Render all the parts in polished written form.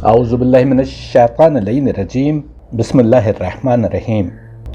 औज़ुबिल्लाहिमिनश्शैतानिर्रजीम बिस्मिल्लाहिर्रहमानिर्रहीम।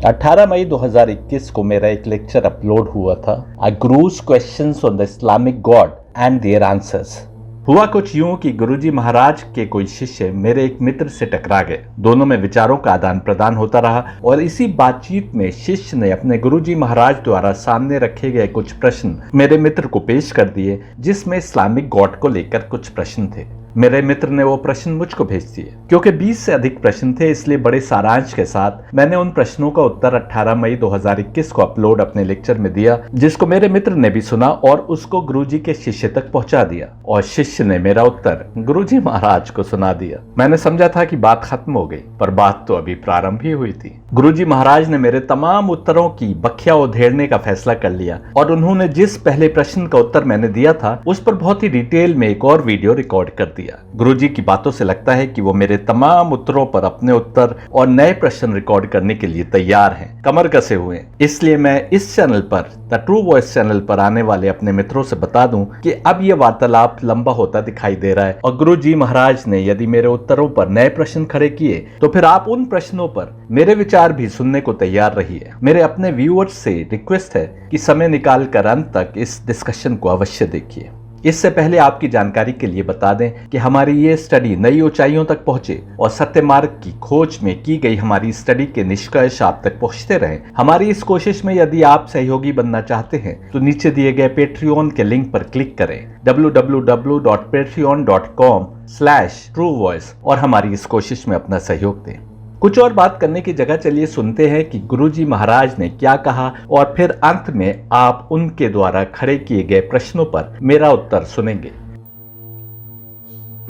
18 मई 2021 को मेरा एक लेक्चर अपलोड हुआ था, I gurus questions on the Islamic God and their answers. हुआ कुछ यूं कि गुरुजी महाराज के कोई शिष्य मेरे एक मित्र से टकरा गए। दोनों में विचारों का आदान प्रदान होता रहा और इसी बातचीत में शिष्य ने अपने गुरुजी महाराज द्वारा सामने रखे गए कुछ प्रश्न मेरे मित्र को पेश कर दिए, जिसमें इस्लामिक गॉड को लेकर कुछ प्रश्न थे। मेरे मित्र ने वो प्रश्न मुझको भेज दिए। क्योंकि 20 से अधिक प्रश्न थे, इसलिए बड़े सारांश के साथ मैंने उन प्रश्नों का उत्तर 18 मई 2021 को अपलोड अपने लेक्चर में दिया, जिसको मेरे मित्र ने भी सुना और उसको गुरुजी के शिष्य तक पहुंचा दिया और शिष्य ने मेरा उत्तर गुरुजी महाराज को सुना दिया। मैंने समझा था कि बात खत्म हो गई, पर बात तो अभी प्रारंभ ही हुई थी। गुरुजी महाराज ने मेरे तमाम उत्तरों की बख्या उधेड़ने का फैसला कर लिया और उन्होंने जिस पहले प्रश्न का उत्तर मैंने दिया था, उस पर बहुत ही डिटेल में एक और वीडियो रिकॉर्ड कर दिया। गुरुजी की बातों से लगता है कि वो मेरे तमाम उत्तरों पर अपने उत्तर और नए प्रश्न रिकॉर्ड करने के लिए तैयार हैं, कमर कसे हुए हैं। इसलिए मैं इस चैनल पर, द ट्रू वॉइस चैनल पर आने वाले अपने मित्रों से बता दूं कि अब ये वार्तालाप लंबा होता दिखाई दे रहा है और गुरुजी महाराज ने यदि मेरे उत्तरों पर नए प्रश्न खड़े किए तो फिर आप उन प्रश्नों पर मेरे विचार भी सुनने को तैयार रहिए। मेरे अपने व्यूअर्स से रिक्वेस्ट है कि समय निकाल कर अंत तक इस डिस्कशन को अवश्य देखिए। इससे पहले आपकी जानकारी के लिए बता दें कि हमारी ये स्टडी नई ऊंचाइयों तक पहुंचे और सत्य मार्ग की खोज में की गई हमारी स्टडी के निष्कर्ष आप तक पहुंचते रहें। हमारी इस कोशिश में यदि आप सहयोगी बनना चाहते हैं तो नीचे दिए गए पेट्रियन के लिंक पर क्लिक करें www.patreon.com/truevoice और हमारी इस कोशिश में अपना सहयोग दें। कुछ और बात करने की जगह चलिए सुनते हैं कि गुरुजी महाराज ने क्या कहा और फिर अंत में आप उनके द्वारा खड़े किए गए प्रश्नों पर मेरा उत्तर सुनेंगे।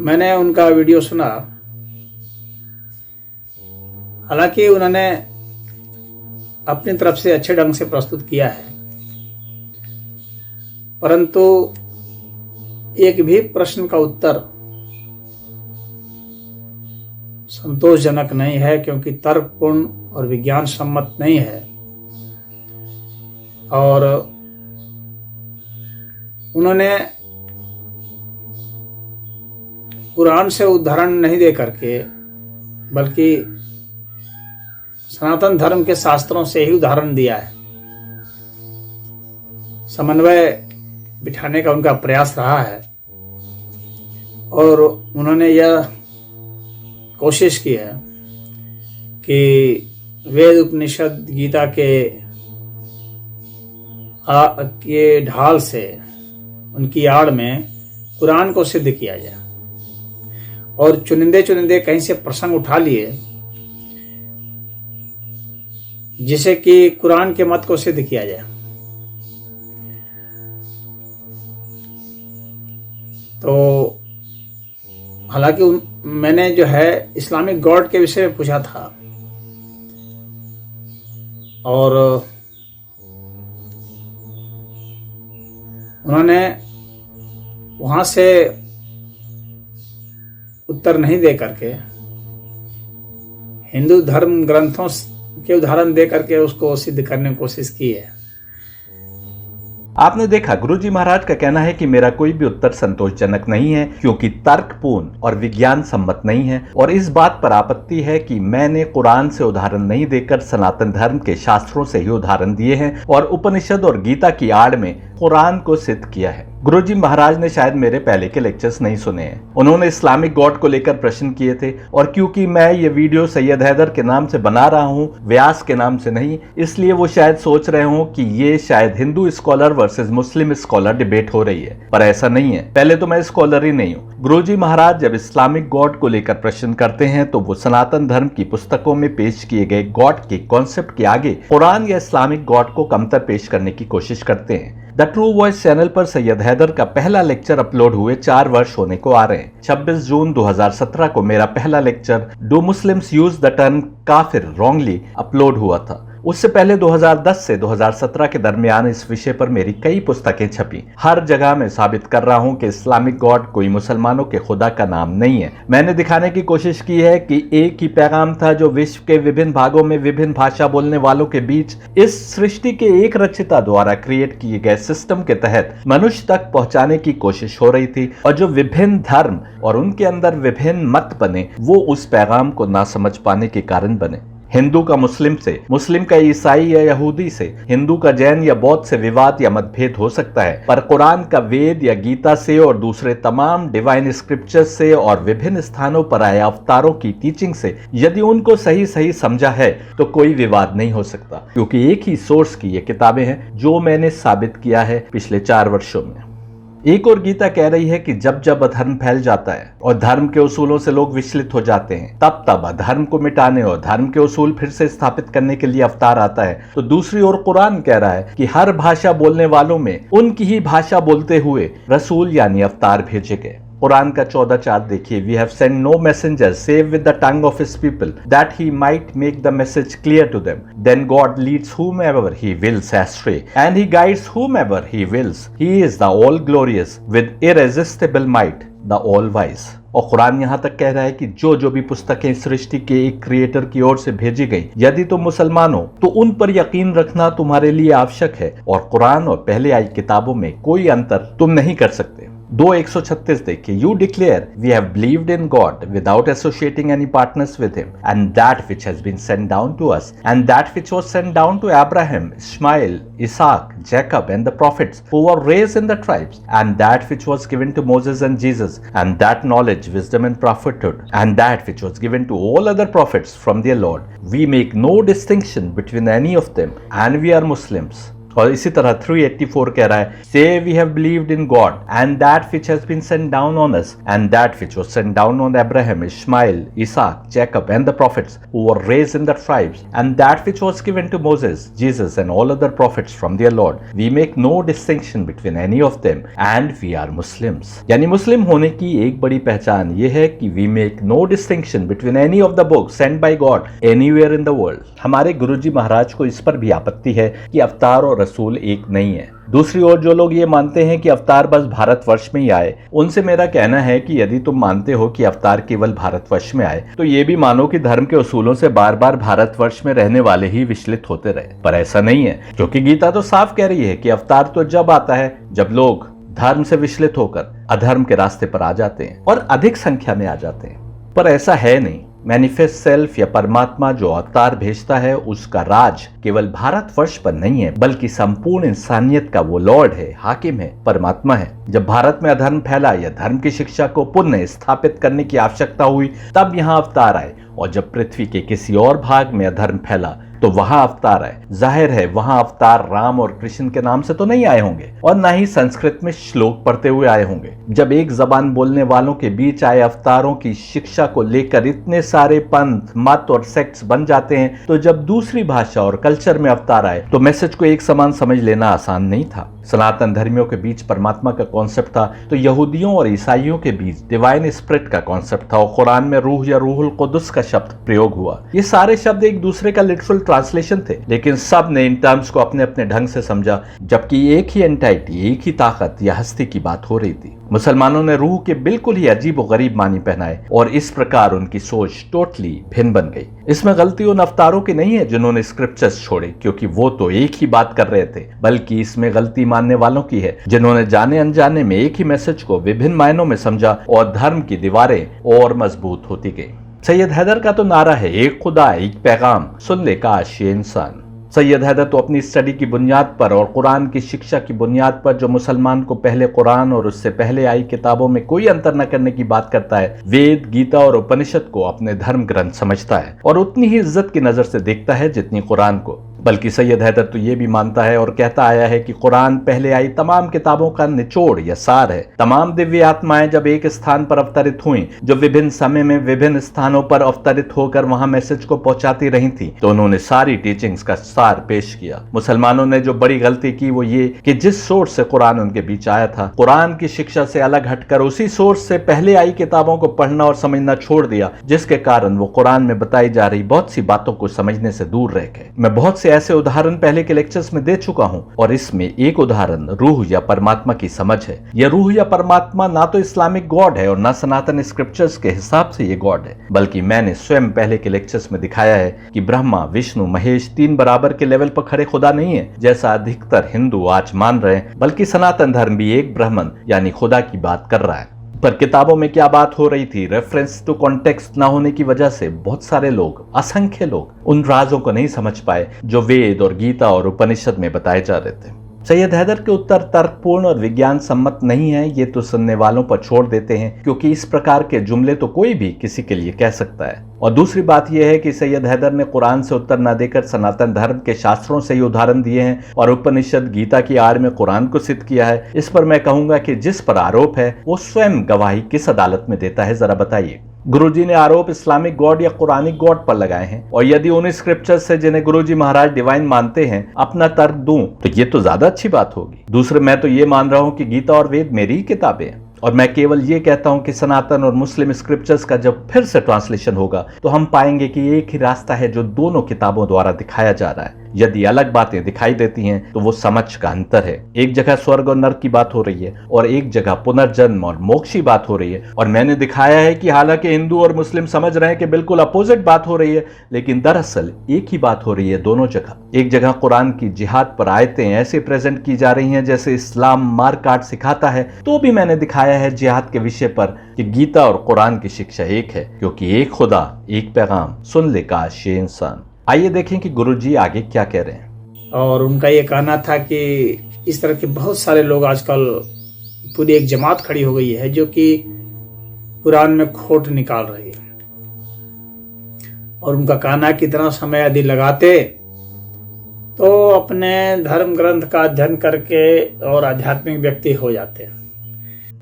मैंने उनका वीडियो सुना। हालांकि उन्होंने अपनी तरफ से अच्छे ढंग से प्रस्तुत किया है, परंतु एक भी प्रश्न का उत्तर संतोषजनक नहीं है, क्योंकि तर्कपूर्ण और विज्ञान सम्मत नहीं है। और उन्होंने कुरान से उदाहरण नहीं दे करके, बल्कि सनातन धर्म के शास्त्रों से ही उदाहरण दिया है। समन्वय बिठाने का उनका प्रयास रहा है और उन्होंने यह कोशिश की है कि वेद उपनिषद गीता के ढाल से उनकी आड़ में कुरान को सिद्ध किया जाए और चुनिंदे कहीं से प्रसंग उठा लिए जिसे कि कुरान के मत को सिद्ध किया जाए। तो हालांकि मैंने जो है इस्लामिक गॉड के विषय में पूछा था और उन्होंने वहां से उत्तर नहीं दे करके हिंदू धर्म ग्रंथों के उदाहरण दे करके उसको सिद्ध करने की कोशिश की है। आपने देखा, गुरुजी महाराज का कहना है कि मेरा कोई भी उत्तर संतोषजनक नहीं है, क्योंकि तर्कपूर्ण और विज्ञान सम्मत नहीं है। और इस बात पर आपत्ति है कि मैंने कुरान से उदाहरण नहीं देकर सनातन धर्म के शास्त्रों से ही उदाहरण दिए हैं और उपनिषद और गीता की आड़ में कुरान को सिद्ध किया है। गुरुजी महाराज ने शायद मेरे पहले के लेक्चर्स नहीं सुने हैं। उन्होंने इस्लामिक गॉड को लेकर प्रश्न किए थे और क्योंकि मैं ये वीडियो सैयद हैदर के नाम से बना रहा हूँ, व्यास के नाम से नहीं, इसलिए वो शायद सोच रहे हो कि ये शायद हिंदू स्कॉलर वर्सेस मुस्लिम स्कॉलर डिबेट हो रही है, पर ऐसा नहीं है। पहले तो मैं स्कॉलर ही नहीं हूँ। गुरुजी महाराज जब इस्लामिक गॉड को लेकर प्रश्न करते हैं तो वो सनातन धर्म की पुस्तकों में पेश किए गए गॉड के कॉन्सेप्ट के आगे कुरान या इस्लामिक गॉड को कमतर पेश करने की कोशिश करते हैं। द ट्रू वॉइस चैनल पर सैयद हैदर का पहला लेक्चर अपलोड हुए 4 वर्ष होने को आ रहे हैं। 26 जून 2017 को मेरा पहला lecture do Muslims use the term काफिर रॉन्गली अपलोड हुआ था उससे पहले 2010 से 2017 के दरमियान इस विषय पर मेरी कई पुस्तकें छपी। हर जगह मैं साबित कर रहा हूं कि इस्लामिक गॉड कोई मुसलमानों के खुदा का नाम नहीं है। मैंने दिखाने की कोशिश की है कि एक ही पैगाम था जो विश्व के विभिन्न भागों में विभिन्न भाषा बोलने वालों के बीच इस सृष्टि के एक रचयिता द्वारा क्रिएट किए गए सिस्टम के तहत मनुष्य तक पहुंचाने की कोशिश हो रही थी, और जो विभिन्न धर्म और उनके अंदर विभिन्न मत बने वो उस पैगाम को ना समझ पाने के कारण बने। हिंदू का मुस्लिम से, मुस्लिम का ईसाई या यहूदी से, हिंदू का जैन या बौद्ध से विवाद या मतभेद हो सकता है, पर कुरान का वेद या गीता से और दूसरे तमाम डिवाइन स्क्रिप्चर्स से और विभिन्न स्थानों पर आए अवतारों की टीचिंग से यदि उनको सही सही समझा है तो कोई विवाद नहीं हो सकता, क्योंकि एक ही सोर्स की ये किताबें हैं, जो मैंने साबित किया है पिछले 4 वर्षों में। एक और गीता कह रही है कि जब जब अधर्म फैल जाता है और धर्म के उसूलों से लोग विचलित हो जाते हैं, तब तब अधर्म को मिटाने और धर्म के उसूल फिर से स्थापित करने के लिए अवतार आता है। तो दूसरी ओर कुरान कह रहा है कि हर भाषा बोलने वालों में उनकी ही भाषा बोलते हुए रसूल यानी अवतार भेजे गए। कुरान का 14:4 देखिए, we have sent no messenger save with the tongue of his people that he might make the message clear to them, then God leads whomever he wills astray and he guides whomever he wills, he is the all glorious with irresistible might, the all wise। और कुरान यहाँ तक कह रहा है कि जो जो भी पुस्तकें सृष्टि के एक क्रिएटर की ओर से भेजी गई, यदि तुम मुसलमान हो तो उन पर यकीन रखना तुम्हारे लिए आवश्यक है, और कुरान और पहले आई किताबों में कोई अंतर तुम नहीं कर सकते। 2:136 देखिए, you declare we have believed in God without associating any partners with him and that which has been sent down to us and that which was sent down to Abraham, Ishmael, Isaac, Jacob and the prophets who were raised in the tribes, and that which was given to Moses and Jesus, and that knowledge, wisdom and prophethood, and that which was given to all other prophets from their Lord. We make no distinction between any of them, and we are Muslims. और इसी तरह 3:84 कह रहा है, say we have believed in God and that which has been sent down on us and that which was sent down on Abraham, Ishmael, Isaac, Jacob and the prophets who were raised in the tribes, and that which was given to Moses, Jesus and all other prophets from their Lord. We make no distinction between any of them and we are Muslims। यानी मुस्लिम होने की एक बड़ी पहचान ये है कि we make no distinction between any of the books sent by God anywhere in the world। हमारे गुरुजी महाराज को इस पर भी आपत्ति है कि अवतार और रसूल एक नहीं है। दूसरी ओर जो लोग ये मानते हैं कि अवतार बस भारतवर्ष में ही आए, उनसे मेरा कहना है कि यदि तुम मानते हो कि अवतार केवल भारतवर्ष में आए, तो ये भी मानो कि धर्म के उसूलों से बार बार भारतवर्ष में रहने वाले ही विचलित होते रहे। पर ऐसा नहीं है, क्योंकि गीता तो साफ कह रही है कि अवतार तो जब आता है जब लोग धर्म से विचलित होकर अधर्म के रास्ते पर आ जाते हैं और अधिक संख्या में आ जाते हैं। पर ऐसा है नहीं। मैनिफेस्ट सेल्फ या परमात्मा जो अवतार भेजता है, उसका राज केवल भारतवर्ष पर नहीं है, बल्कि संपूर्ण इंसानियत का वो लॉर्ड है, हाकिम है, परमात्मा है। जब भारत में अधर्म फैला या धर्म की शिक्षा को पुनः स्थापित करने की आवश्यकता हुई, तब यहाँ अवतार आए, और जब पृथ्वी के किसी और भाग में अधर्म फैला तो वहां अवतार आए। जाहिर है वहां अवतार राम और कृष्ण के नाम से तो नहीं आए होंगे, और ना ही संस्कृत में श्लोक पढ़ते हुए आए होंगे। जब एक जबान बोलने वालों के बीच आए अवतारों की शिक्षा को लेकर इतने सारे पंथ, मत और सेक्ट्स बन जाते हैं, तो जब दूसरी भाषा और कल्चर में अवतार आए तो मैसेज को एक समान समझ लेना आसान नहीं था। सनातन धर्मियों के बीच परमात्मा का कॉन्सेप्ट था, तो यहूदियों और ईसाइयों के बीच डिवाइन स्पिरिट का कॉन्सेप्ट था, और कुरान में रूह या रूहुल कुदस का शब्द प्रयोग हुआ। ये सारे शब्द एक दूसरे का लिटरल ट्रांसलेशन थे, लेकिन सब ने इन टर्म्स को अपने अपने ढंग से समझा, जबकि एक ही एंटाइटी, एक ही ताकत या हस्ती की बात हो रही थी। मुसलमानों ने रूह के बिल्कुल ही अजीब व गरीब मानी पहनाए, और इस प्रकार उनकी सोच टोटली भिन्न बन गई। इसमें गलती उन अवतारों की नहीं है जिन्होंने स्क्रिप्चर्स छोड़े, क्योंकि वो तो एक ही बात कर रहे थे, बल्कि इसमें गलती मानने वालों की है जिन्होंने जाने अनजाने में एक ही मैसेज को विभिन्न मायनों में समझा, और धर्म की दीवारें और मजबूत होती गई। सैयद हैदर का तो नारा है, एक खुदा एक पैगाम, सुन ले काश ये इंसान। सैयद हैदर तो अपनी स्टडी की बुनियाद पर और कुरान की शिक्षा की बुनियाद पर, जो मुसलमान को पहले कुरान और उससे पहले आई किताबों में कोई अंतर न करने की बात करता है, वेद, गीता और उपनिषद को अपने धर्म ग्रंथ समझता है, और उतनी ही इज्जत की नजर से देखता है जितनी कुरान को। बल्कि सैयद हैदर तो ये भी मानता है और कहता आया है कि कुरान पहले आई तमाम किताबों का निचोड़ या सार है। तमाम दिव्य आत्माएं जब एक स्थान पर अवतरित हुई, जो विभिन्न समय में विभिन्न स्थानों पर अवतरित होकर वहां मैसेज को पहुंचाती रही थी, तो उन्होंने सारी टीचिंग्स का सार पेश किया। मुसलमानों ने जो बड़ी गलती की वो ये कि जिस सोर्स से कुरान उनके बीच आया था, कुरान की शिक्षा से अलग हटकर उसी सोर्स से पहले आई किताबों को पढ़ना और समझना छोड़ दिया, जिसके कारण वो कुरान में बताई जा रही बहुत सी बातों को समझने से दूर रह गए। मैं बहुत से से ऐसे उदाहरण पहले के लेक्चर्स में दे चुका हूं और इसमें एक उदाहरण रूह या परमात्मा की समझ है। यह रूह या परमात्मा ना तो इस्लामिक गॉड है और ना सनातन स्क्रिप्चर्स के हिसाब से ये गॉड है, बल्कि मैंने स्वयं पहले के लेक्चर्स में दिखाया है कि ब्रह्मा, विष्णु, महेश तीन बराबर के लेवल पर खड़े खुदा नहीं है जैसा अधिकतर हिंदू आज मान रहे हैं, बल्कि सनातन धर्म भी एक ब्रह्मन यानी खुदा की बात कर रहा है। पर किताबों में क्या बात हो रही थी, रेफरेंस टू कॉन्टेक्स्ट ना होने की वजह से बहुत सारे लोग, असंख्य लोग उन राजों को नहीं समझ पाए जो वेद और गीता और उपनिषद में बताए जा रहे थे। सैयद हैदर के उत्तर तर्कपूर्ण और विज्ञान सम्मत नहीं है, ये तो सुनने वालों पर छोड़ देते हैं, क्योंकि इस प्रकार के जुमले तो कोई भी किसी के लिए कह सकता है। और दूसरी बात यह है कि सैयद हैदर ने कुरान से उत्तर न देकर सनातन धर्म के शास्त्रों से ही उदाहरण दिए हैं और उपनिषद गीता की आड़ में कुरान को सिद्ध किया है। इस पर मैं कहूंगा कि जिस पर आरोप है वो स्वयं गवाही किस अदालत में देता है, जरा बताइए। गुरुजी ने आरोप इस्लामिक गॉड या कुरानिक गॉड पर लगाए हैं और यदि उन स्क्रिप्चर्स से जिन्हें गुरुजी महाराज डिवाइन मानते हैं अपना तर्क दूं तो ये तो ज्यादा अच्छी बात होगी। दूसरे, मैं तो ये मान रहा हूं कि गीता और वेद मेरी ही किताबें हैं और मैं केवल ये कहता हूं कि सनातन और मुस्लिम स्क्रिप्चर्स का जब फिर से ट्रांसलेशन होगा तो हम पाएंगे कि एक ही रास्ता है जो दोनों किताबों द्वारा दिखाया जा रहा है। यदि अलग बातें दिखाई देती हैं तो वो समझ का अंतर है। एक जगह स्वर्ग और नरक की बात हो रही है और एक जगह पुनर्जन्म और मोक्ष की बात हो रही है और मैंने दिखाया है कि हालांकि हिंदू और मुस्लिम समझ रहे हैं कि बिल्कुल अपोजिट बात हो रही है, लेकिन दरअसल एक ही बात हो रही है दोनों जगह। एक जगह कुरान की जिहाद पर आयतें ऐसे प्रेजेंट की जा रही हैं जैसे इस्लाम मार काट सिखाता है, तो भी मैंने दिखाया है जिहाद के विषय पर कि गीता और कुरान की शिक्षा एक है, क्योंकि एक खुदा, एक पैगाम, सुन ले काश ये इंसान। आइए देखें कि गुरुजी आगे क्या कह रहे हैं। और उनका ये कहना था कि इस तरह के बहुत सारे लोग आजकल, पूरी एक जमात खड़ी हो गई है जो कि कुरान में खोट निकाल रही है और उनका कहना कि इतना समय यदि लगाते तो अपने धर्म ग्रंथ का अध्ययन करके और आध्यात्मिक व्यक्ति हो जाते हैं।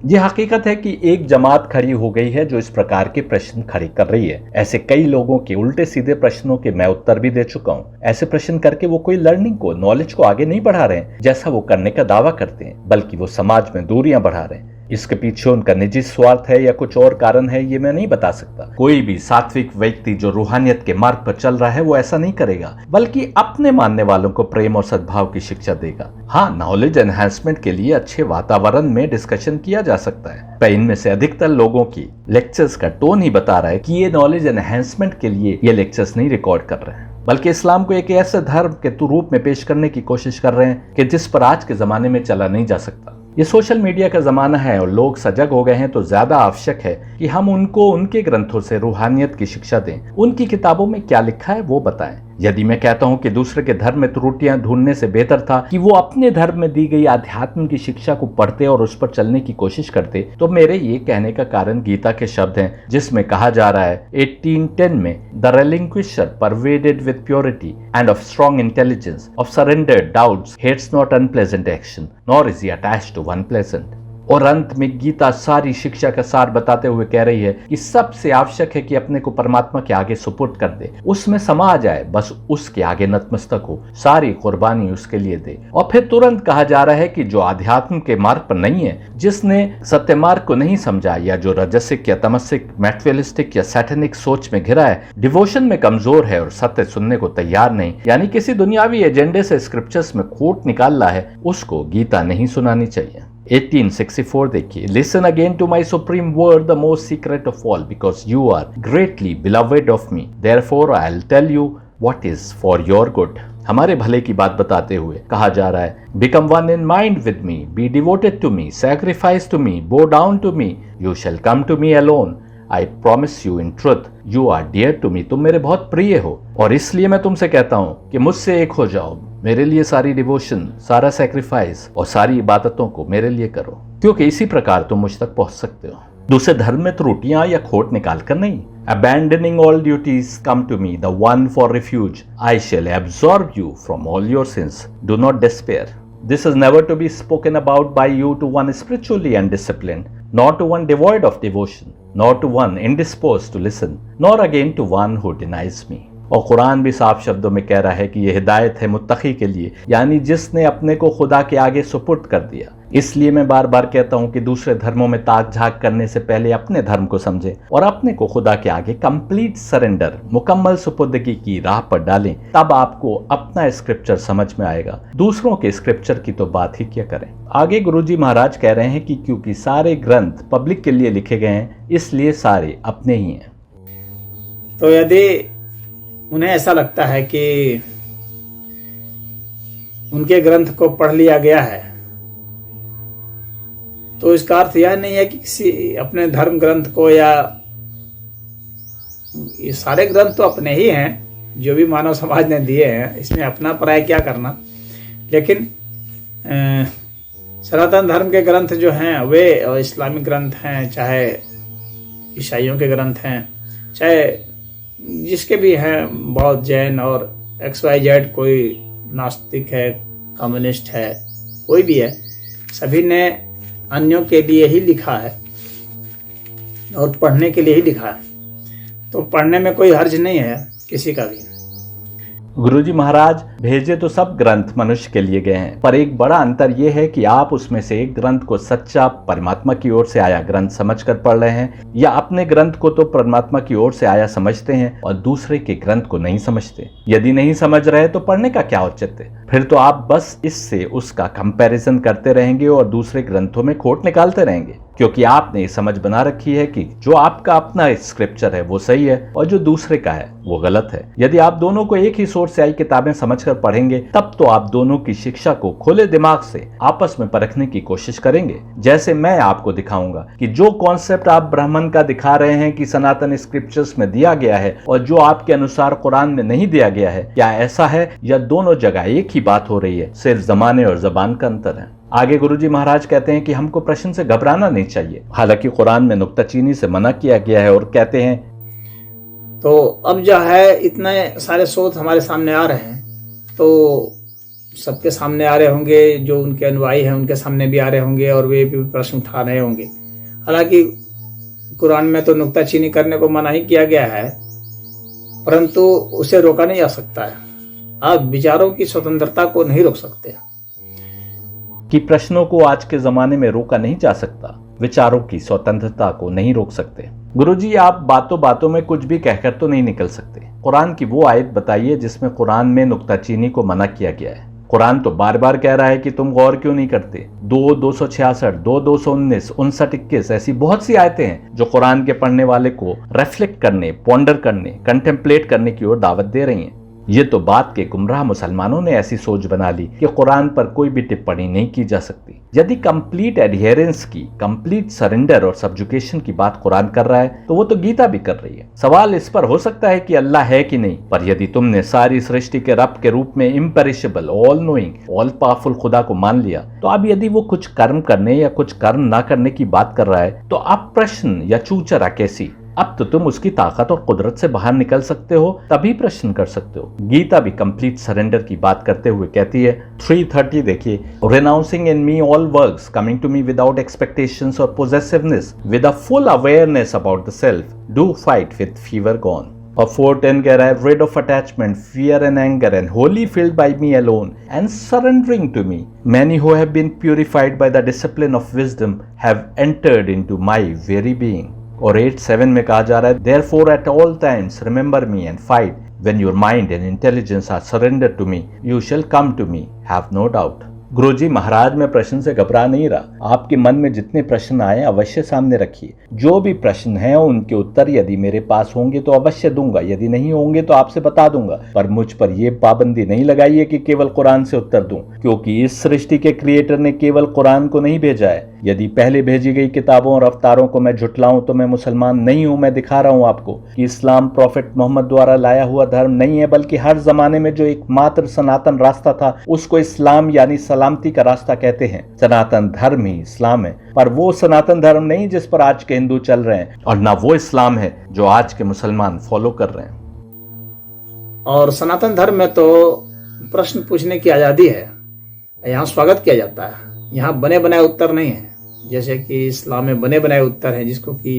यह हकीकत है कि एक जमात खड़ी हो गई है जो इस प्रकार के प्रश्न खड़ी कर रही है। ऐसे कई लोगों के उल्टे सीधे प्रश्नों के मैं उत्तर भी दे चुका हूँ। ऐसे प्रश्न करके वो कोई लर्निंग को, नॉलेज को आगे नहीं बढ़ा रहे हैं जैसा वो करने का दावा करते हैं, बल्कि वो समाज में दूरियां बढ़ा रहे हैं। इसके पीछे उनका निजी स्वार्थ है या कुछ और कारण है, ये मैं नहीं बता सकता। कोई भी सात्विक व्यक्ति जो रूहानियत के मार्ग पर चल रहा है वो ऐसा नहीं करेगा, बल्कि अपने मानने वालों को प्रेम और सद्भाव की शिक्षा देगा। हाँ, नॉलेज एनहांसमेंट के लिए अच्छे वातावरण में डिस्कशन किया जा सकता है, पर इनमें से अधिकतर लोगों की लेक्चर्स का टोन ही बता रहा है कि ये नॉलेज एनहांसमेंट के लिए ये लेक्चर्स नहीं रिकॉर्ड कर रहे हैं, बल्कि इस्लाम को एक ऐसे धर्म के रूप में पेश करने की कोशिश कर रहे हैं कि जिस पर आज के जमाने में चला नहीं जा सकता। ये सोशल मीडिया का जमाना है और लोग सजग हो गए हैं, तो ज्यादा आवश्यक है कि हम उनको उनके ग्रंथों से रूहानियत की शिक्षा दें, उनकी किताबों में क्या लिखा है वो बताएं। यदि मैं कहता हूं कि दूसरे के धर्म में त्रुटियां ढूंढने से बेहतर था कि वो अपने धर्म में दी गई आध्यात्म की शिक्षा को पढ़ते और उस पर चलने की कोशिश करते, तो मेरे ये कहने का कारण गीता के शब्द हैं जिसमें कहा जा रहा है 18:10 में, the relinquisher pervaded with purity and of strong intelligence, of surrendered doubts, hates not unpleasant action, nor is he attached to unpleasant। और अंत में गीता सारी शिक्षा का सार बताते हुए कह रही है कि सबसे आवश्यक है कि अपने को परमात्मा के आगे सुपुर्द कर दे, उसमें समा जाए, बस उसके आगे नतमस्तक हो, सारी कुर्बानी उसके लिए दे। और फिर तुरंत कहा जा रहा है कि जो आध्यात्म के मार्ग पर नहीं है, जिसने सत्य मार्ग को नहीं समझा, या जो रजसिक या तमसिक, मैटेरियलिस्टिक या सैटेनिक सोच में घिरा है, डिवोशन में कमजोर है और सत्य सुनने को तैयार नहीं, यानी किसी दुनियावी एजेंडे से स्क्रिप्चर्स में खोट निकाल रहा है, उसको गीता नहीं सुनानी चाहिए। 1864 देखिए, listen again to my supreme word, the most secret of all, because you are greatly beloved of me, therefore I will tell you what is for your good. हमारे भले की बात बताते हुए कहा जा रहा है, become one in mind with me, be devoted to me, sacrifice to me, bow down to me, you shall come to me alone, I promise you in truth, you are dear to me. तुम मेरे बहुत प्रिय हो और इसलिए मैं तुमसे कहता हूँ कि मुझसे एक हो जाओ, मेरे लिए सारी डिवोशन, सारा सैक्रिफाइस और सारी इबादतों को मेरे लिए करो, क्योंकि इसी प्रकार तुम मुझ तक पहुंच सकते हो, दूसरे धर्म में त्रुटियां या खोट निकाल कर नहीं। Abandoning all duties, come to me, the one for refuge. I shall absorb you from all your sins. Do not despair. This is never to be spoken about by you to one spiritually undisciplined, nor to one devoid of devotion, nor to one indisposed to listen, nor again to one who denies me. और कुरान भी साफ शब्दों में कह रहा है कि यह हिदायत है मुत्तकी के लिए, यानी जिसने अपने को खुदा के आगे सुपुर्द कर दिया, इसलिए मैं बार बार कहता हूं कि दूसरे धर्मों में ताक झाक करने से पहले अपने धर्म को समझें और अपने को खुदा के आगे कंप्लीट सरेंडर, मुकम्मल सुपुर्दगी की राह पर डालें। तब आपको अपना स्क्रिप्चर समझ में आएगा, दूसरों के स्क्रिप्चर की तो बात ही क्या करें। आगे गुरुजी महाराज कह रहे हैं कि क्योंकि सारे ग्रंथ पब्लिक के लिए लिखे गए हैं, इसलिए सारे अपने ही हैं। तो यदि उन्हें ऐसा लगता है कि उनके ग्रंथ को पढ़ लिया गया है, तो इसका अर्थ यह नहीं है कि किसी अपने धर्म ग्रंथ को, या ये सारे ग्रंथ तो अपने ही हैं जो भी मानव समाज ने दिए हैं, इसमें अपना पराया क्या करना। लेकिन सनातन धर्म के ग्रंथ जो हैं वे, और इस्लामिक ग्रंथ हैं, चाहे ईसाइयों के ग्रंथ हैं, चाहे जिसके भी हैं, बौद्ध, जैन और XYZ, कोई नास्तिक है, कम्युनिस्ट है, कोई भी है, सभी ने अन्यों के लिए ही लिखा है और पढ़ने के लिए ही लिखा है। तो पढ़ने में कोई हर्ज नहीं है किसी का भी। गुरुजी महाराज भेजे तो सब ग्रंथ मनुष्य के लिए गए हैं, पर एक बड़ा अंतर यह है कि आप उसमें से एक ग्रंथ को सच्चा परमात्मा की ओर से आया ग्रंथ समझकर पढ़ रहे हैं, या अपने ग्रंथ को तो परमात्मा की ओर से आया समझते हैं और दूसरे के ग्रंथ को नहीं समझते। यदि नहीं समझ रहे तो पढ़ने का क्या औचित्य? फिर तो आप बस इससे उसका कंपैरिजन करते रहेंगे और दूसरे ग्रंथों में खोट निकालते रहेंगे, क्योंकि आपने ये समझ बना रखी है कि जो आपका अपना स्क्रिप्चर है वो सही है और जो दूसरे का है वो गलत है। यदि आप दोनों को एक ही सोर्स से आई किताबें समझकर पढ़ेंगे, तब तो आप दोनों की शिक्षा को खुले दिमाग से आपस में परखने की कोशिश करेंगे। जैसे मैं आपको दिखाऊंगा कि जो कॉन्सेप्ट आप ब्राह्मण का दिखा रहे हैं कि सनातन स्क्रिप्चर्स में दिया गया है और जो आपके अनुसार कुरान में नहीं दिया गया है, क्या ऐसा है या दोनों जगह एक ही बात हो रही है, सिर्फ जमाने और जबान का अंतर है। आगे गुरुजी महाराज कहते हैं कि हमको प्रश्न से घबराना नहीं चाहिए, हालांकि कुरान में नुक्ताचीनी से मना किया गया है, और कहते हैं तो अब जो है इतने सारे स्रोत हमारे सामने आ रहे हैं, तो सबके सामने आ रहे होंगे, जो उनके अनुयायी हैं उनके सामने भी आ रहे होंगे और वे भी प्रश्न उठा रहे होंगे। हालांकि कुरान में तो नुक्ताचीनी करने को मना ही किया गया है, परंतु उसे रोका नहीं जा सकता है। आप विचारों की स्वतंत्रता को नहीं रोक सकते कि प्रश्नों को आज के जमाने में रोका नहीं जा सकता, विचारों की स्वतंत्रता को नहीं रोक सकते। गुरुजी, आप बातों बातों में कुछ भी कहकर तो नहीं निकल सकते। कुरान की वो आयत बताइए जिसमें कुरान में नुक्ताचीनी को मना किया गया है। कुरान तो बार बार कह रहा है कि तुम गौर क्यों नहीं करते। 2:266, 2:219, 59-21 ऐसी बहुत सी आयतें हैं जो कुरान के पढ़ने वाले को रिफ्लेक्ट करने, पॉन्डर करने, कंटेम्पलेट करने की ओर दावत दे रही हैं। ये तो बात के गुमराह मुसलमानों ने ऐसी सोच बना ली कि कुरान पर कोई भी टिप्पणी नहीं की जा सकती। यदि कंप्लीट एडहेरेंस की, कंप्लीट सरेंडर और सब्जुकेशन की बात कुरान कर रहा है, तो वो तो गीता भी कर रही है। सवाल इस पर हो सकता है कि अल्लाह है कि नहीं, पर यदि तुमने सारी सृष्टि के रब के रूप में imperishable, all knowing, all powerful खुदा को मान लिया, तो अब यदि वो कुछ कर्म करने या कुछ कर्म ना करने की बात कर रहा है, तो अब प्रश्न या चूचरा कैसी? अब तो तुम उसकी ताकत और कुदरत से बाहर निकल सकते हो, तभी प्रश्न कर सकते हो। गीता भी कंप्लीट सरेंडर की बात करते हुए कहती है, 3:30 देखिए, renouncing in me all works, coming to me without expectations और possessiveness, with a full awareness about the self, do fight with fever gone. और 4:10 कह रहा है, rid of attachment, fear and anger and wholly filled by me alone and surrendering to me, many who have been purified by the discipline of wisdom have entered into my very being। और 8:7 में कहा जा रहा है, therefore at all times remember me and fight, when your mind and intelligence are surrendered to me, you shall come to me, have no doubt। गुरुजी महाराज, मैं प्रश्न से घबरा नहीं रहा। आपके मन में जितने प्रश्न आए अवश्य सामने रखिए। जो भी प्रश्न हैं उनके उत्तर यदि मेरे पास होंगे तो अवश्य दूंगा, यदि नहीं होंगे तो आपसे बता दूंगा। पर मुझ पर यह पाबंदी नहीं लगाइए कि केवल कुरान से उत्तर दूं, क्योंकि इस सृष्टि के क्रिएटर ने केवल कुरान को नहीं भेजा है। यदि पहले भेजी गई किताबों और अवतारों को मैं झुटलाऊं तो मैं मुसलमान नहीं हूं। मैं दिखा रहा हूं आपको कि इस्लाम प्रॉफिट मोहम्मद द्वारा लाया हुआ धर्म नहीं है, बल्कि हर जमाने में जो एकमात्र सनातन रास्ता था उसको इस्लाम यानी सलामती का रास्ता कहते हैं। सनातन धर्म ही इस्लाम है, पर वो सनातन धर्म नहीं जिस पर आज के हिंदू चल रहे हैं, और ना वो इस्लाम है जो आज के मुसलमान फॉलो कर रहे हैं। और सनातन धर्म में तो प्रश्न पूछने की आजादी है, यहाँ स्वागत किया जाता है। यहाँ बने बनाए उत्तर नहीं है, जैसे कि इस्लाम में बने बनाए उत्तर हैं जिसको कि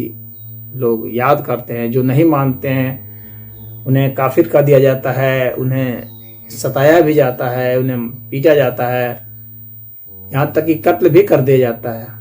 लोग याद करते हैं। जो नहीं मानते हैं उन्हें काफिर कर दिया जाता है, उन्हें सताया भी जाता है, उन्हें पीटा जाता है, यहाँ तक कि कत्ल भी कर दिया जाता है।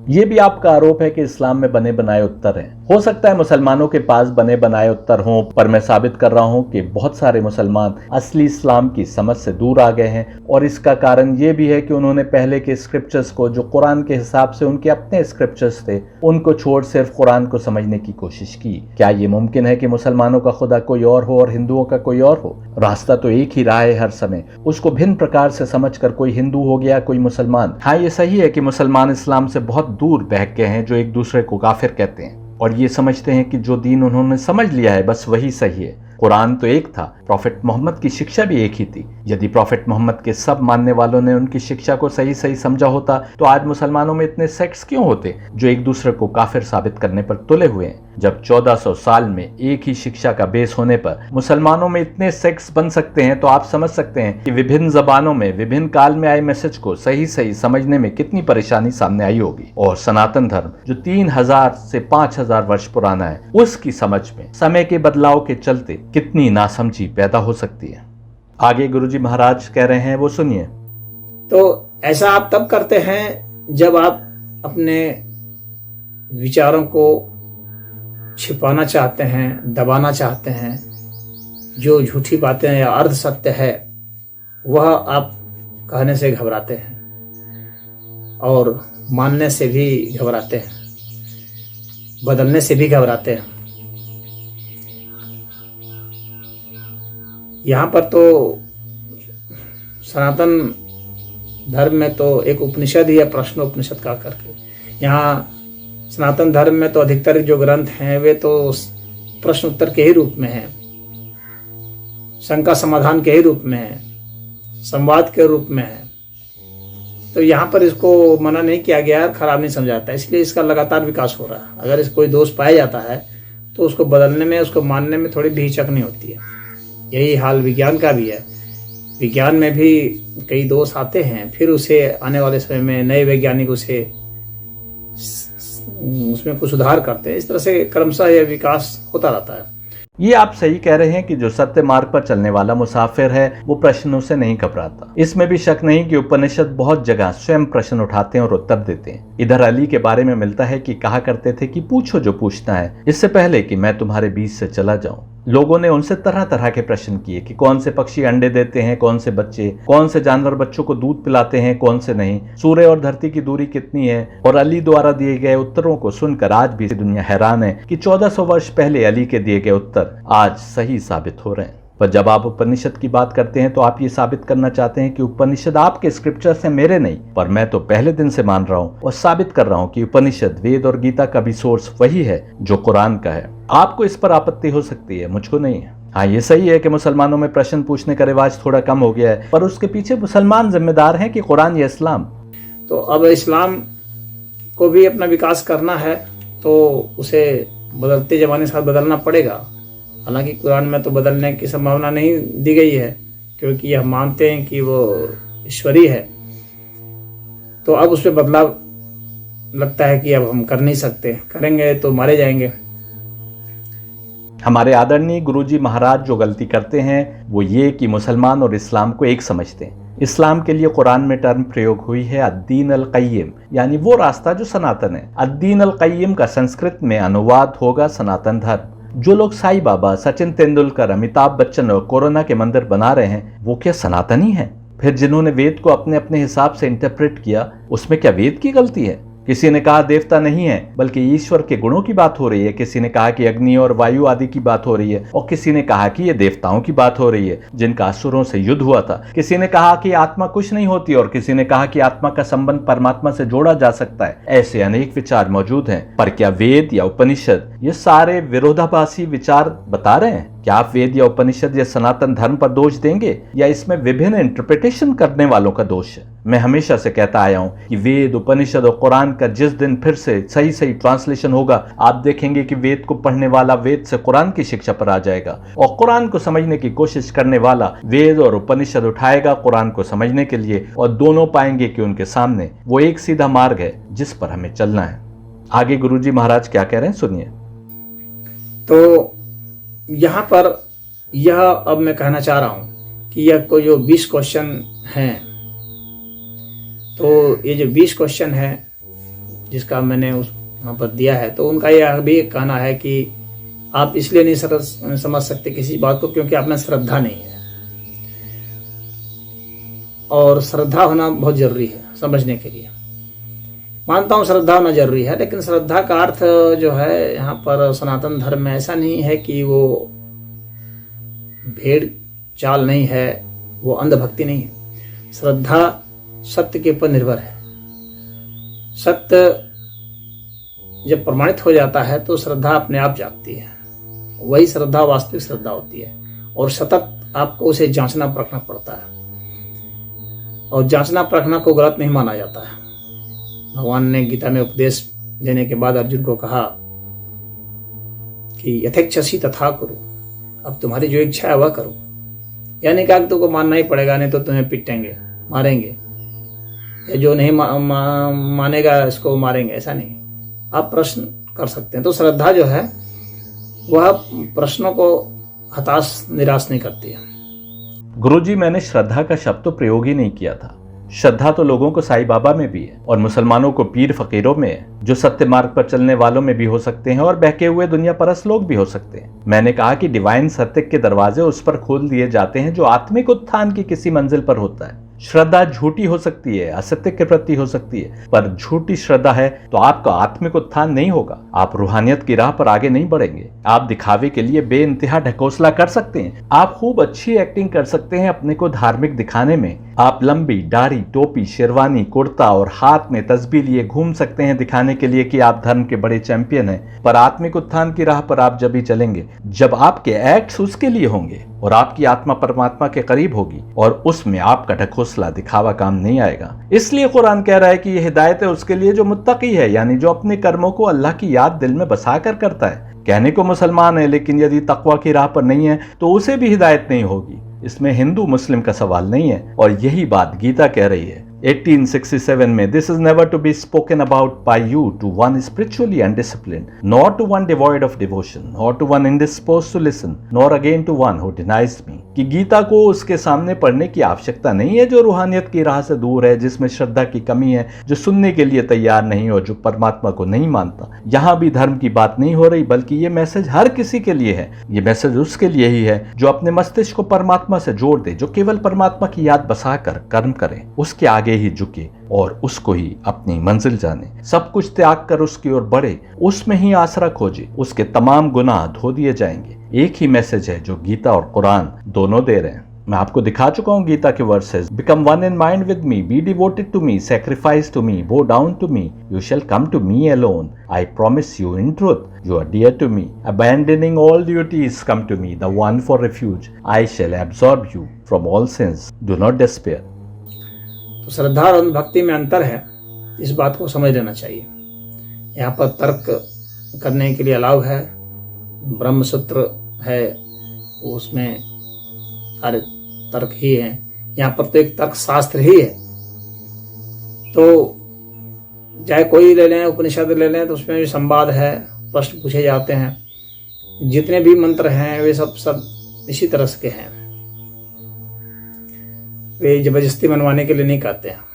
ये भी आपका आरोप है कि इस्लाम में बने बनाए उत्तर हैं। हो सकता है मुसलमानों के पास बने बनाए उत्तर हों, पर मैं साबित कर रहा हूं कि बहुत सारे मुसलमान असली इस्लाम की समझ से दूर आ गए हैं, और इसका कारण ये भी है कि उन्होंने पहले के स्क्रिप्चर्स को, जो कुरान के हिसाब से उनके अपने स्क्रिप्चर्स थे, उनको छोड़ सिर्फ कुरान को समझने की कोशिश की। क्या ये मुमकिन है कि मुसलमानों का खुदा कोई और हो और हिंदुओं का कोई और हो? रास्ता तो एक ही रहा है हर समय, उसको भिन्न प्रकार से समझकर कोई हिंदू हो गया, कोई मुसलमान। हाँ, ये सही है कि मुसलमान इस्लाम से बहुत दूर बहक गए हैं, जो एक दूसरे को काफिर कहते हैं और ये समझते हैं कि जो दीन उन्होंने समझ लिया है बस वही सही है। कुरान तो एक था, प्रॉफेट मोहम्मद की शिक्षा भी एक ही थी। यदि प्रॉफेट मोहम्मद के सब मानने वालों ने उनकी शिक्षा को सही सही समझा होता तो आज मुसलमानों में इतने सेक्ट्स क्यों होते जो एक दूसरे को काफिर साबित करने पर तुले हुए हैं? जब 1400 साल में एक ही शिक्षा का बेस होने पर मुसलमानों में इतने सेक्ट्स बन सकते हैं, तो आप समझ सकते हैं कि विभिन्न जबानों में विभिन्न काल में आए मैसेज को सही सही समझने में कितनी परेशानी सामने आई होगी। और सनातन धर्म जो 3000 से 5000 वर्ष पुराना है, उसकी समझ में समय के बदलाव के चलते कितनी नासमझी पैदा हो सकती है। आगे गुरुजी महाराज कह रहे हैं, वो सुनिए। तो ऐसा आप तब करते हैं जब आप अपने विचारों को छिपाना चाहते हैं, दबाना चाहते हैं। जो झूठी बातें या अर्ध सत्य है वह आप कहने से घबराते हैं और मानने से भी घबराते हैं, बदलने से भी घबराते हैं। यहाँ पर तो सनातन धर्म में तो एक उपनिषद ही है, प्रश्न उपनिषद का करके। यहाँ सनातन धर्म में तो अधिकतर जो ग्रंथ हैं वे तो प्रश्न उत्तर के ही रूप में हैं, शंका समाधान के ही रूप में हैं, संवाद के रूप में हैं। तो यहाँ पर इसको मना नहीं किया गया, खराब नहीं समझाता, इसलिए इसका लगातार विकास हो रहा है। अगर इस कोई दोष पाया जाता है तो उसको बदलने में, उसको मानने में थोड़ी भी हिचक नहीं होती है। यही हाल विज्ञान का भी है। विज्ञान में भी कई दोष आते हैं, फिर उसे आने वाले समय में नए वैज्ञानिक उसमें कुछ सुधार करते हैं। इस तरह से क्रमशः यह विकास होता रहता है। ये आप सही कह रहे हैं कि जो सत्य मार्ग पर चलने वाला मुसाफिर है वो प्रश्नों से नहीं घबराता। इसमें भी शक नहीं कि उपनिषद बहुत जगह स्वयं प्रश्न उठाते हैं और उत्तर देते हैं। इधर अली के बारे में मिलता है कि कहा करते थे कि पूछो जो पूछना है, इससे पहले कि मैं तुम्हारे बीच से चला जाऊं। लोगों ने उनसे तरह तरह के प्रश्न किए कि कौन से पक्षी अंडे देते हैं, कौन से बच्चे, कौन से जानवर बच्चों को दूध पिलाते हैं, कौन से नहीं, सूर्य और धरती की दूरी कितनी है। और अली द्वारा दिए गए उत्तरों को सुनकर आज भी दुनिया हैरान है कि 1400 वर्ष पहले अली के दिए गए उत्तर आज सही साबित हो रहे हैं। पर जब आप उपनिषद की बात करते हैं तो आप ये साबित करना चाहते हैं कि उपनिषद आपके स्क्रिप्चर्स हैं, मेरे नहीं। पर मैं तो पहले दिन से मान रहा हूँ और साबित कर रहा हूँ कि उपनिषद, वेद और गीता का भी सोर्स वही है जो कुरान का है। आपको इस पर आपत्ति हो सकती है, मुझको नहीं है। हाँ, ये सही है कि मुसलमानों में प्रश्न पूछने का रिवाज थोड़ा कम हो गया है, पर उसके पीछे मुसलमान जिम्मेदार हैं कि कुरान या इस्लाम। तो अब इस्लाम को भी अपना विकास करना है तो उसे बदलते जमाने के साथ बदलना पड़ेगा। हालांकि कुरान में तो बदलने की संभावना नहीं दी गई है, क्योंकि यह मानते हैं कि वो ईश्वरीय है। तो अब उसमें बदलाव लगता है कि अब हम कर नहीं सकते, करेंगे तो मारे जाएंगे। हमारे आदरणीय गुरुजी महाराज जो गलती करते हैं वो ये कि मुसलमान और इस्लाम को एक समझते हैं। इस्लाम के लिए कुरान में टर्म प्रयोग हुई है अद्दीन अल क़य्यिम, यानी वो रास्ता जो सनातन है। अद्दीन अल क़य्यिम का संस्कृत में अनुवाद होगा सनातन धर्म। जो लोग साईं बाबा, सचिन तेंदुलकर, अमिताभ बच्चन और कोरोना के मंदिर बना रहे हैं वो क्या सनातनी हैं? फिर जिन्होंने वेद को अपने अपने हिसाब से इंटरप्रेट किया, उसमें क्या वेद की गलती है? किसी ने कहा देवता नहीं है बल्कि ईश्वर के गुणों की बात हो रही है, किसी ने कहा कि अग्नि और वायु आदि की बात हो रही है, और किसी ने कहा कि ये देवताओं की बात हो रही है जिनका असुरों से युद्ध हुआ था। किसी ने कहा कि आत्मा कुछ नहीं होती और किसी ने कहा कि आत्मा का संबंध परमात्मा से जोड़ा जा सकता है। ऐसे अनेक विचार मौजूद हैं, पर क्या वेद या उपनिषद ये सारे विरोधाभासी विचार बता रहे हैं? क्या आप वेद या उपनिषद या सनातन धर्म पर दोष देंगे या इसमें विभिन्न इंटरप्रिटेशन करने वालों का दोष है? मैं हमेशा से कहता आया हूं कि वेद, उपनिषद और कुरान का जिस दिन फिर से सही सही ट्रांसलेशन होगा, आप देखेंगे कि वेद को पढ़ने वाला वेद से कुरान की शिक्षा पर आ जाएगा और कुरान को समझने की कोशिश करने वाला वेद और उपनिषद उठाएगा कुरान को समझने के लिए, और दोनों पाएंगे कि उनके सामने वो एक सीधा मार्ग है जिस पर हमें चलना है। आगे गुरुजी महाराज क्या कह रहे हैं, सुनिए। तो यहाँ पर यह अब मैं कहना चाह रहा हूं कि यह कोई जो 20 क्वेश्चन हैं तो ये जो 20 क्वेश्चन है जिसका मैंने उस वहाँ पर दिया है, तो उनका यह भी एक कहना है कि आप इसलिए नहीं समझ सकते किसी बात को क्योंकि आप में श्रद्धा नहीं है, और श्रद्धा होना बहुत जरूरी है समझने के लिए। मानता हूँ श्रद्धा होना जरूरी है, लेकिन श्रद्धा का अर्थ जो है यहाँ पर सनातन धर्म में ऐसा नहीं है कि वो भेड़ चाल नहीं है, वो अंधभक्ति नहीं है। श्रद्धा सत्य के ऊपर निर्भर है। सत्य जब प्रमाणित हो जाता है तो श्रद्धा अपने आप जागती है, वही श्रद्धा वास्तविक श्रद्धा होती है। और सतत आपको उसे जांचना परखना पड़ता है, और जांचना परखना को गलत नहीं माना जाता है। भगवान ने गीता में उपदेश देने के बाद अर्जुन को कहा कि यथेच्छसि तथा करो, अब तुम्हारी जो इच्छा है वह करो। यानी कहा कि तुमको मानना ही पड़ेगा, नहीं तो तुम्हें पिटेंगे, मारेंगे, या जो नहीं मानेगा इसको मारेंगे, ऐसा नहीं। आप प्रश्न कर सकते हैं। तो श्रद्धा जो है वह प्रश्नों को हताश निराश नहीं करती है। गुरुजी, मैंने श्रद्धा का शब्द तो प्रयोग ही नहीं किया था। श्रद्धा तो लोगों को साईं बाबा में भी है, और मुसलमानों को पीर फकीरों में है, जो सत्य मार्ग पर चलने वालों में भी हो सकते हैं, और बहके हुए दुनिया परस्त लोग भी हो सकते हैं। मैंने कहा कि डिवाइन सत्य के दरवाजे उस पर खोल दिए जाते हैं जो आत्मिक उत्थान की किसी मंजिल पर होता है। श्रद्धा झूठी हो सकती है, असत्य के प्रति हो सकती है, पर झूठी श्रद्धा है तो आपका आत्मिक उत्थान नहीं होगा। आप रूहानियत की राह पर आगे नहीं बढ़ेंगे। आप दिखावे के लिए बेइंतहा ढकोसला कर सकते हैं, आप खूब अच्छी एक्टिंग कर सकते हैं अपने को धार्मिक दिखाने में। आप लंबी दाढ़ी, टोपी, शेरवानी, कुर्ता और हाथ में तस्बीह लिए घूम सकते हैं दिखाने के लिए कि आप धर्म के बड़े चैंपियन हैं, पर आत्मिक उत्थान की राह पर आप जब ही चलेंगे जब आपके एक्ट्स उसके लिए होंगे और आपकी आत्मा परमात्मा के करीब होगी, और उसमें आपका ढकोसला दिखावा काम नहीं आएगा। इसलिए कुरान कह रहा है कि यह हिदायत है उसके लिए जो मुत्तकी है, यानी जो अपने कर्मों को अल्लाह की याद दिल में बसा कर करता है। कहने को मुसलमान है, लेकिन यदि तकवा की राह पर नहीं है तो उसे भी हिदायत नहीं होगी। इसमें हिंदू मुस्लिम का सवाल नहीं है, और यही बात गीता कह रही है 1867 में, this is never to be spoken about by you to one spiritually undisciplined, nor to one devoid of devotion, nor to one indisposed to listen, nor again to one who denies me. कि गीता को उसके सामने पढ़ने की आवश्यकता नहीं है जो रूहानियत की राह से दूर है, जिसमें श्रद्धा की कमी है, जो सुनने के लिए तैयार नहीं और जो परमात्मा को नहीं मानता। यहाँ भी धर्म की बात नहीं हो रही, बल्कि ये मैसेज हर किसी के लिए है। ये मैसेज उसके लिए ही है जो अपने मस्तिष्क को परमात्मा से जोड़ दे, जो केवल परमात्मा की याद बसाकर कर्म करे, उसके आगे ही झुके और उसको ही अपनी मंजिल जाने, सब कुछ त्याग कर उसकी ओर बढ़े, उसमें ही आसरा खोजे, उसके तमाम गुनाह धो दिए जाएंगे। एक ही मैसेज है जो गीता और कुरान दोनों दे रहे हैं। मैं आपको दिखा चुका हूं गीता के verses, become one in mind with me, be devoted to me, sacrifice to me, bow down to me, you shall come to me alone, I promise you in truth, you are dear to me, abandoning all duties come to me, the one for refuge, I shall absorb you from all sins, do not despair. तो श्रद्धा और भक्ति में अंतर है, इस बात को समझ लेना चाहिए। यहाँ पर तर्क करने के लिए अलाउ है, ब्रह्म सूत्र है उसमें सारे तर्क ही हैं। यहाँ पर तो एक तर्क शास्त्र ही है, तो चाहे कोई ले लें, उपनिषद ले लें, तो उसमें भी संवाद है, प्रश्न पूछे जाते हैं। जितने भी मंत्र हैं वे सब इसी तरह के हैं, वे जबरदस्ती मनवाने के लिए नहीं कहते हैं।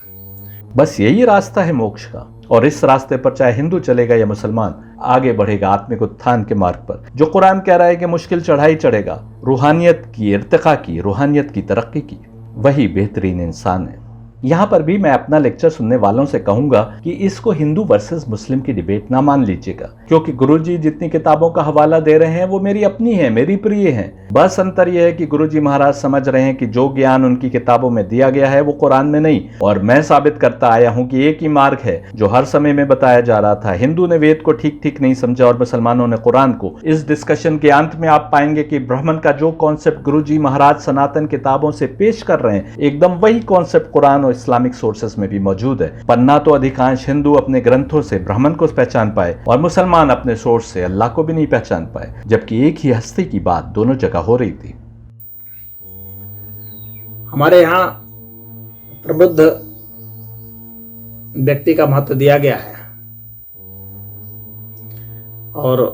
बस यही रास्ता है मोक्ष का, और इस रास्ते पर चाहे हिंदू चलेगा या मुसलमान, आगे बढ़ेगा आत्मिक उत्थान के मार्ग पर। जो कुरान कह रहा है कि मुश्किल चढ़ाई चढ़ेगा, रूहानियत की इर्तिका की, रूहानियत की तरक्की की, वही बेहतरीन इंसान है। यहाँ पर भी मैं अपना लेक्चर सुनने वालों से कहूंगा कि इसको हिंदू वर्सेस मुस्लिम की डिबेट ना मान लीजिएगा, क्योंकि गुरुजी जितनी किताबों का हवाला दे रहे हैं वो मेरी अपनी है, मेरी प्रिय है। बस अंतर यह है कि गुरुजी महाराज समझ रहे हैं कि जो ज्ञान उनकी किताबों में दिया गया है वो कुरान में नहीं, और मैं साबित करता आया हूं कि एक ही मार्ग है जो हर समय में बताया जा रहा था। हिंदू ने वेद को ठीक ठीक नहीं समझा और मुसलमानों ने कुरान को। इस डिस्कशन के अंत में आप पाएंगे कि ब्राह्मण का जो कॉन्सेप्ट गुरुजी महाराज सनातन किताबों से पेश कर रहे हैं, एकदम वही कॉन्सेप्ट कुरान इस्लामिक सोर्सेस में भी मौजूद है। पन्ना तो अधिकांश हिंदू अपने ग्रंथों से ब्राह्मण को पहचान पाए और मुसलमान अपने सोर्स से अल्लाह को भी नहीं पहचान पाए, जबकि एक ही हस्ती की बात दोनों जगह हो रही थी। हमारे यहाँ प्रबुद्ध व्यक्ति का महत्व दिया गया है, और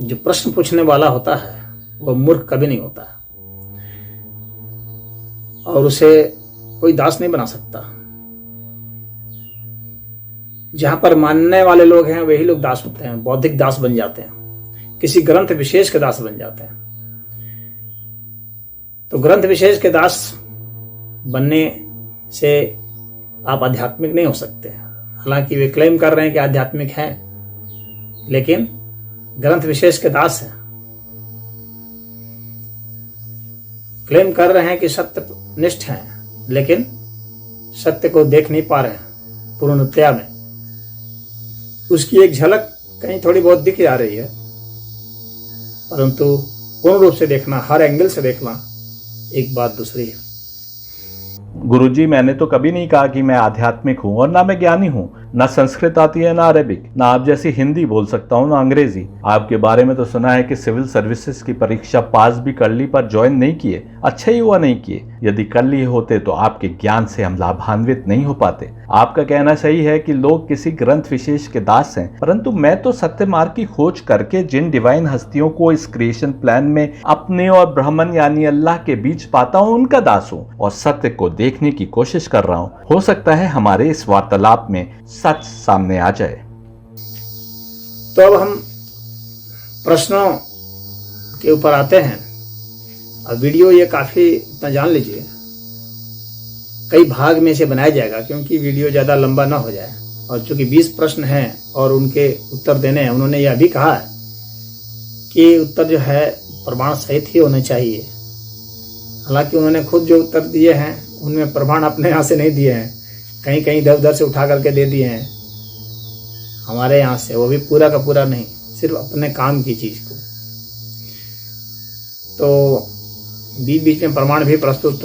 जो प्रश्न पूछने वाला होता है वह मूर्ख कभी नहीं होता है, और उसे कोई दास नहीं बना सकता। जहां पर मानने वाले लोग हैं वही लोग दास होते हैं, बौद्धिक दास बन जाते हैं, किसी ग्रंथ विशेष के दास बन जाते हैं। तो ग्रंथ विशेष के दास बनने से आप आध्यात्मिक नहीं हो सकते। हालांकि वे क्लेम कर रहे हैं कि आध्यात्मिक हैं, लेकिन ग्रंथ विशेष के दास हैं। क्लेम कर रहे हैं कि सत्यनिष्ठ हैं, लेकिन सत्य को देख नहीं पा रहे हैं पूर्णतया में। उसकी एक झलक कहीं थोड़ी बहुत दिख जा रही है, परंतु पूर्ण रूप से देखना, हर एंगल से देखना एक बात दूसरी है। गुरुजी, मैंने तो कभी नहीं कहा कि मैं आध्यात्मिक हूँ और ना मैं ज्ञानी हूँ। ना संस्कृत आती है, ना अरेबिक, ना आप जैसी हिंदी बोल सकता हूँ, ना अंग्रेजी। आपके बारे में तो सुना है कि सिविल सर्विसेज की परीक्षा पास भी कर ली पर ज्वाइन नहीं किए। अच्छा ही हुआ नहीं किए। यदि कर लिए होते तो आपके ज्ञान से हम लाभान्वित नहीं हो पाते। आपका कहना सही है कि लोग किसी ग्रंथ विशेष के दास हैं, परंतु मैं तो सत्य मार्ग की खोज करके जिन डिवाइन हस्तियों को इस क्रिएशन प्लान में अपने और ब्राह्मण यानी अल्लाह के बीच पाता हूँ, उनका दास हूँ और सत्य को देखने की कोशिश कर रहा हूँ। हो सकता है हमारे इस वार्तालाप में सच सामने आ जाए। तो अब हम प्रश्नों के ऊपर आते हैं। अब वीडियो ये काफी, इतना जान लीजिए, कई भाग में इसे बनाया जाएगा क्योंकि वीडियो ज्यादा लंबा ना हो जाए। और चूंकि 20 प्रश्न हैं और उनके उत्तर देने हैं, उन्होंने यह भी कहा है कि उत्तर जो है प्रमाण सहित ही होने चाहिए। हालांकि उन्होंने खुद जो उत्तर दिए हैं उनमें प्रमाण अपने यहाँ से नहीं दिए हैं, कहीं कहीं इधर उधर से उठा करके दे दिए हैं हमारे यहाँ से, वो भी पूरा का पूरा नहीं, सिर्फ अपने काम की चीज को। तो बीच बीच में प्रमाण भी प्रस्तुत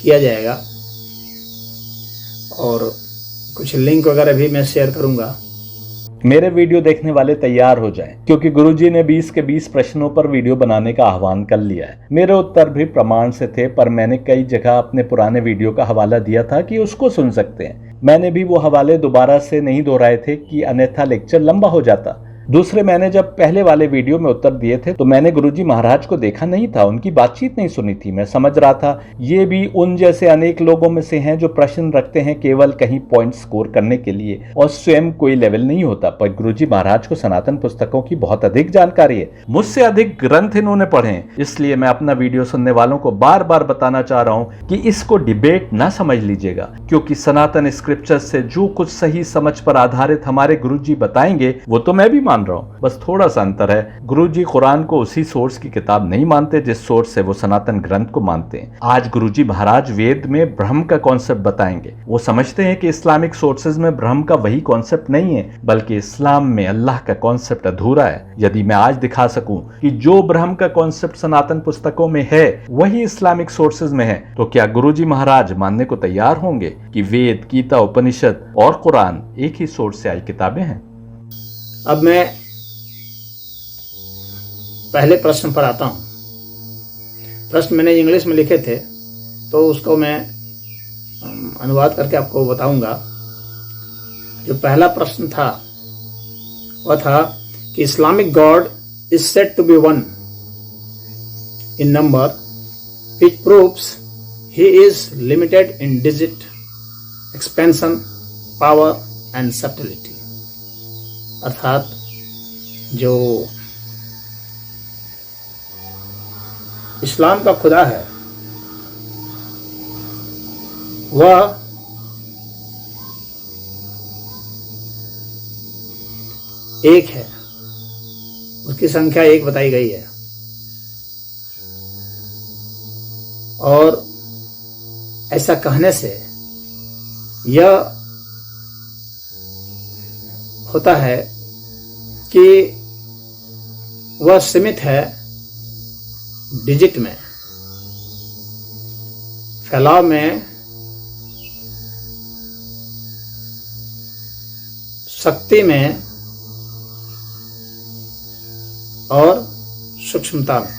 किया जाएगा और कुछ लिंक वगैरह भी मैं शेयर करूंगा। मेरे वीडियो देखने वाले तैयार हो जाएं, क्योंकि गुरुजी ने 20 के 20 प्रश्नों पर वीडियो बनाने का आह्वान कर लिया है। मेरे उत्तर भी प्रमाण से थे, पर मैंने कई जगह अपने पुराने वीडियो का हवाला दिया था कि उसको सुन सकते हैं। मैंने भी वो हवाले दोबारा से नहीं दोहराए थे कि अन्यथा लेक्चर लंबा हो जाता। दूसरे, मैंने जब पहले वाले वीडियो में उत्तर दिए थे तो मैंने गुरुजी महाराज को देखा नहीं था, उनकी बातचीत नहीं सुनी थी। मैं समझ रहा था ये भी उन जैसे अनेक लोगों में से हैं जो प्रश्न रखते हैं केवल कहीं पॉइंट स्कोर करने के लिए और स्वयं कोई लेवल नहीं होता। पर गुरुजी महाराज को सनातन पुस्तकों की बहुत अधिक जानकारी है, मुझसे अधिक ग्रंथ इन्होंने पढ़े हैं। इसलिए मैं अपना वीडियो सुनने वालों को बार बार बताना चाह रहा हूँ कि इसको डिबेट ना समझ लीजिएगा, क्योंकि सनातन स्क्रिप्चर से जो कुछ सही समझ पर आधारित हमारे गुरुजी बताएंगे वो तो मैं भी रहा हूं। बस थोड़ा सा अंतर है, गुरुजी कुरान को उसी सोर्स की किताब नहीं मानते जिस सोर्स से वो सनातन ग्रंथ को मानते हैं। आज गुरुजी महाराज वेद में ब्रह्म का कॉन्सेप्ट बताएंगे। वो समझते हैं कि इस्लामिक सोर्सेज में ब्रह्म का वही कॉन्सेप्ट नहीं है, बल्कि इस्लाम में अल्लाह का कॉन्सेप्ट अधूरा है। यदि मैं आज दिखा सकूं कि जो ब्रह्म का कॉन्सेप्ट सनातन पुस्तकों में है वही इस्लामिक सोर्सेज में है, तो क्या गुरुजी महाराज मानने को तैयार होंगे कि वेद, गीता, उपनिषद और कुरान एक ही सोर्स से आई किताबें हैं? अब मैं पहले प्रश्न पर आता हूं। प्रश्न मैंने इंग्लिश में लिखे थे तो उसको मैं अनुवाद करके आपको बताऊंगा। जो पहला प्रश्न था वह था कि Islamic god is said to be one in number which proves he is limited in digit, expansion, power and subtlety. अर्थात जो इस्लाम का खुदा है वह एक है, उसकी संख्या एक बताई गई है और ऐसा कहने से यह होता है कि वह सीमित है डिजिट में, फैलाव में, शक्ति में और सूक्ष्मता में।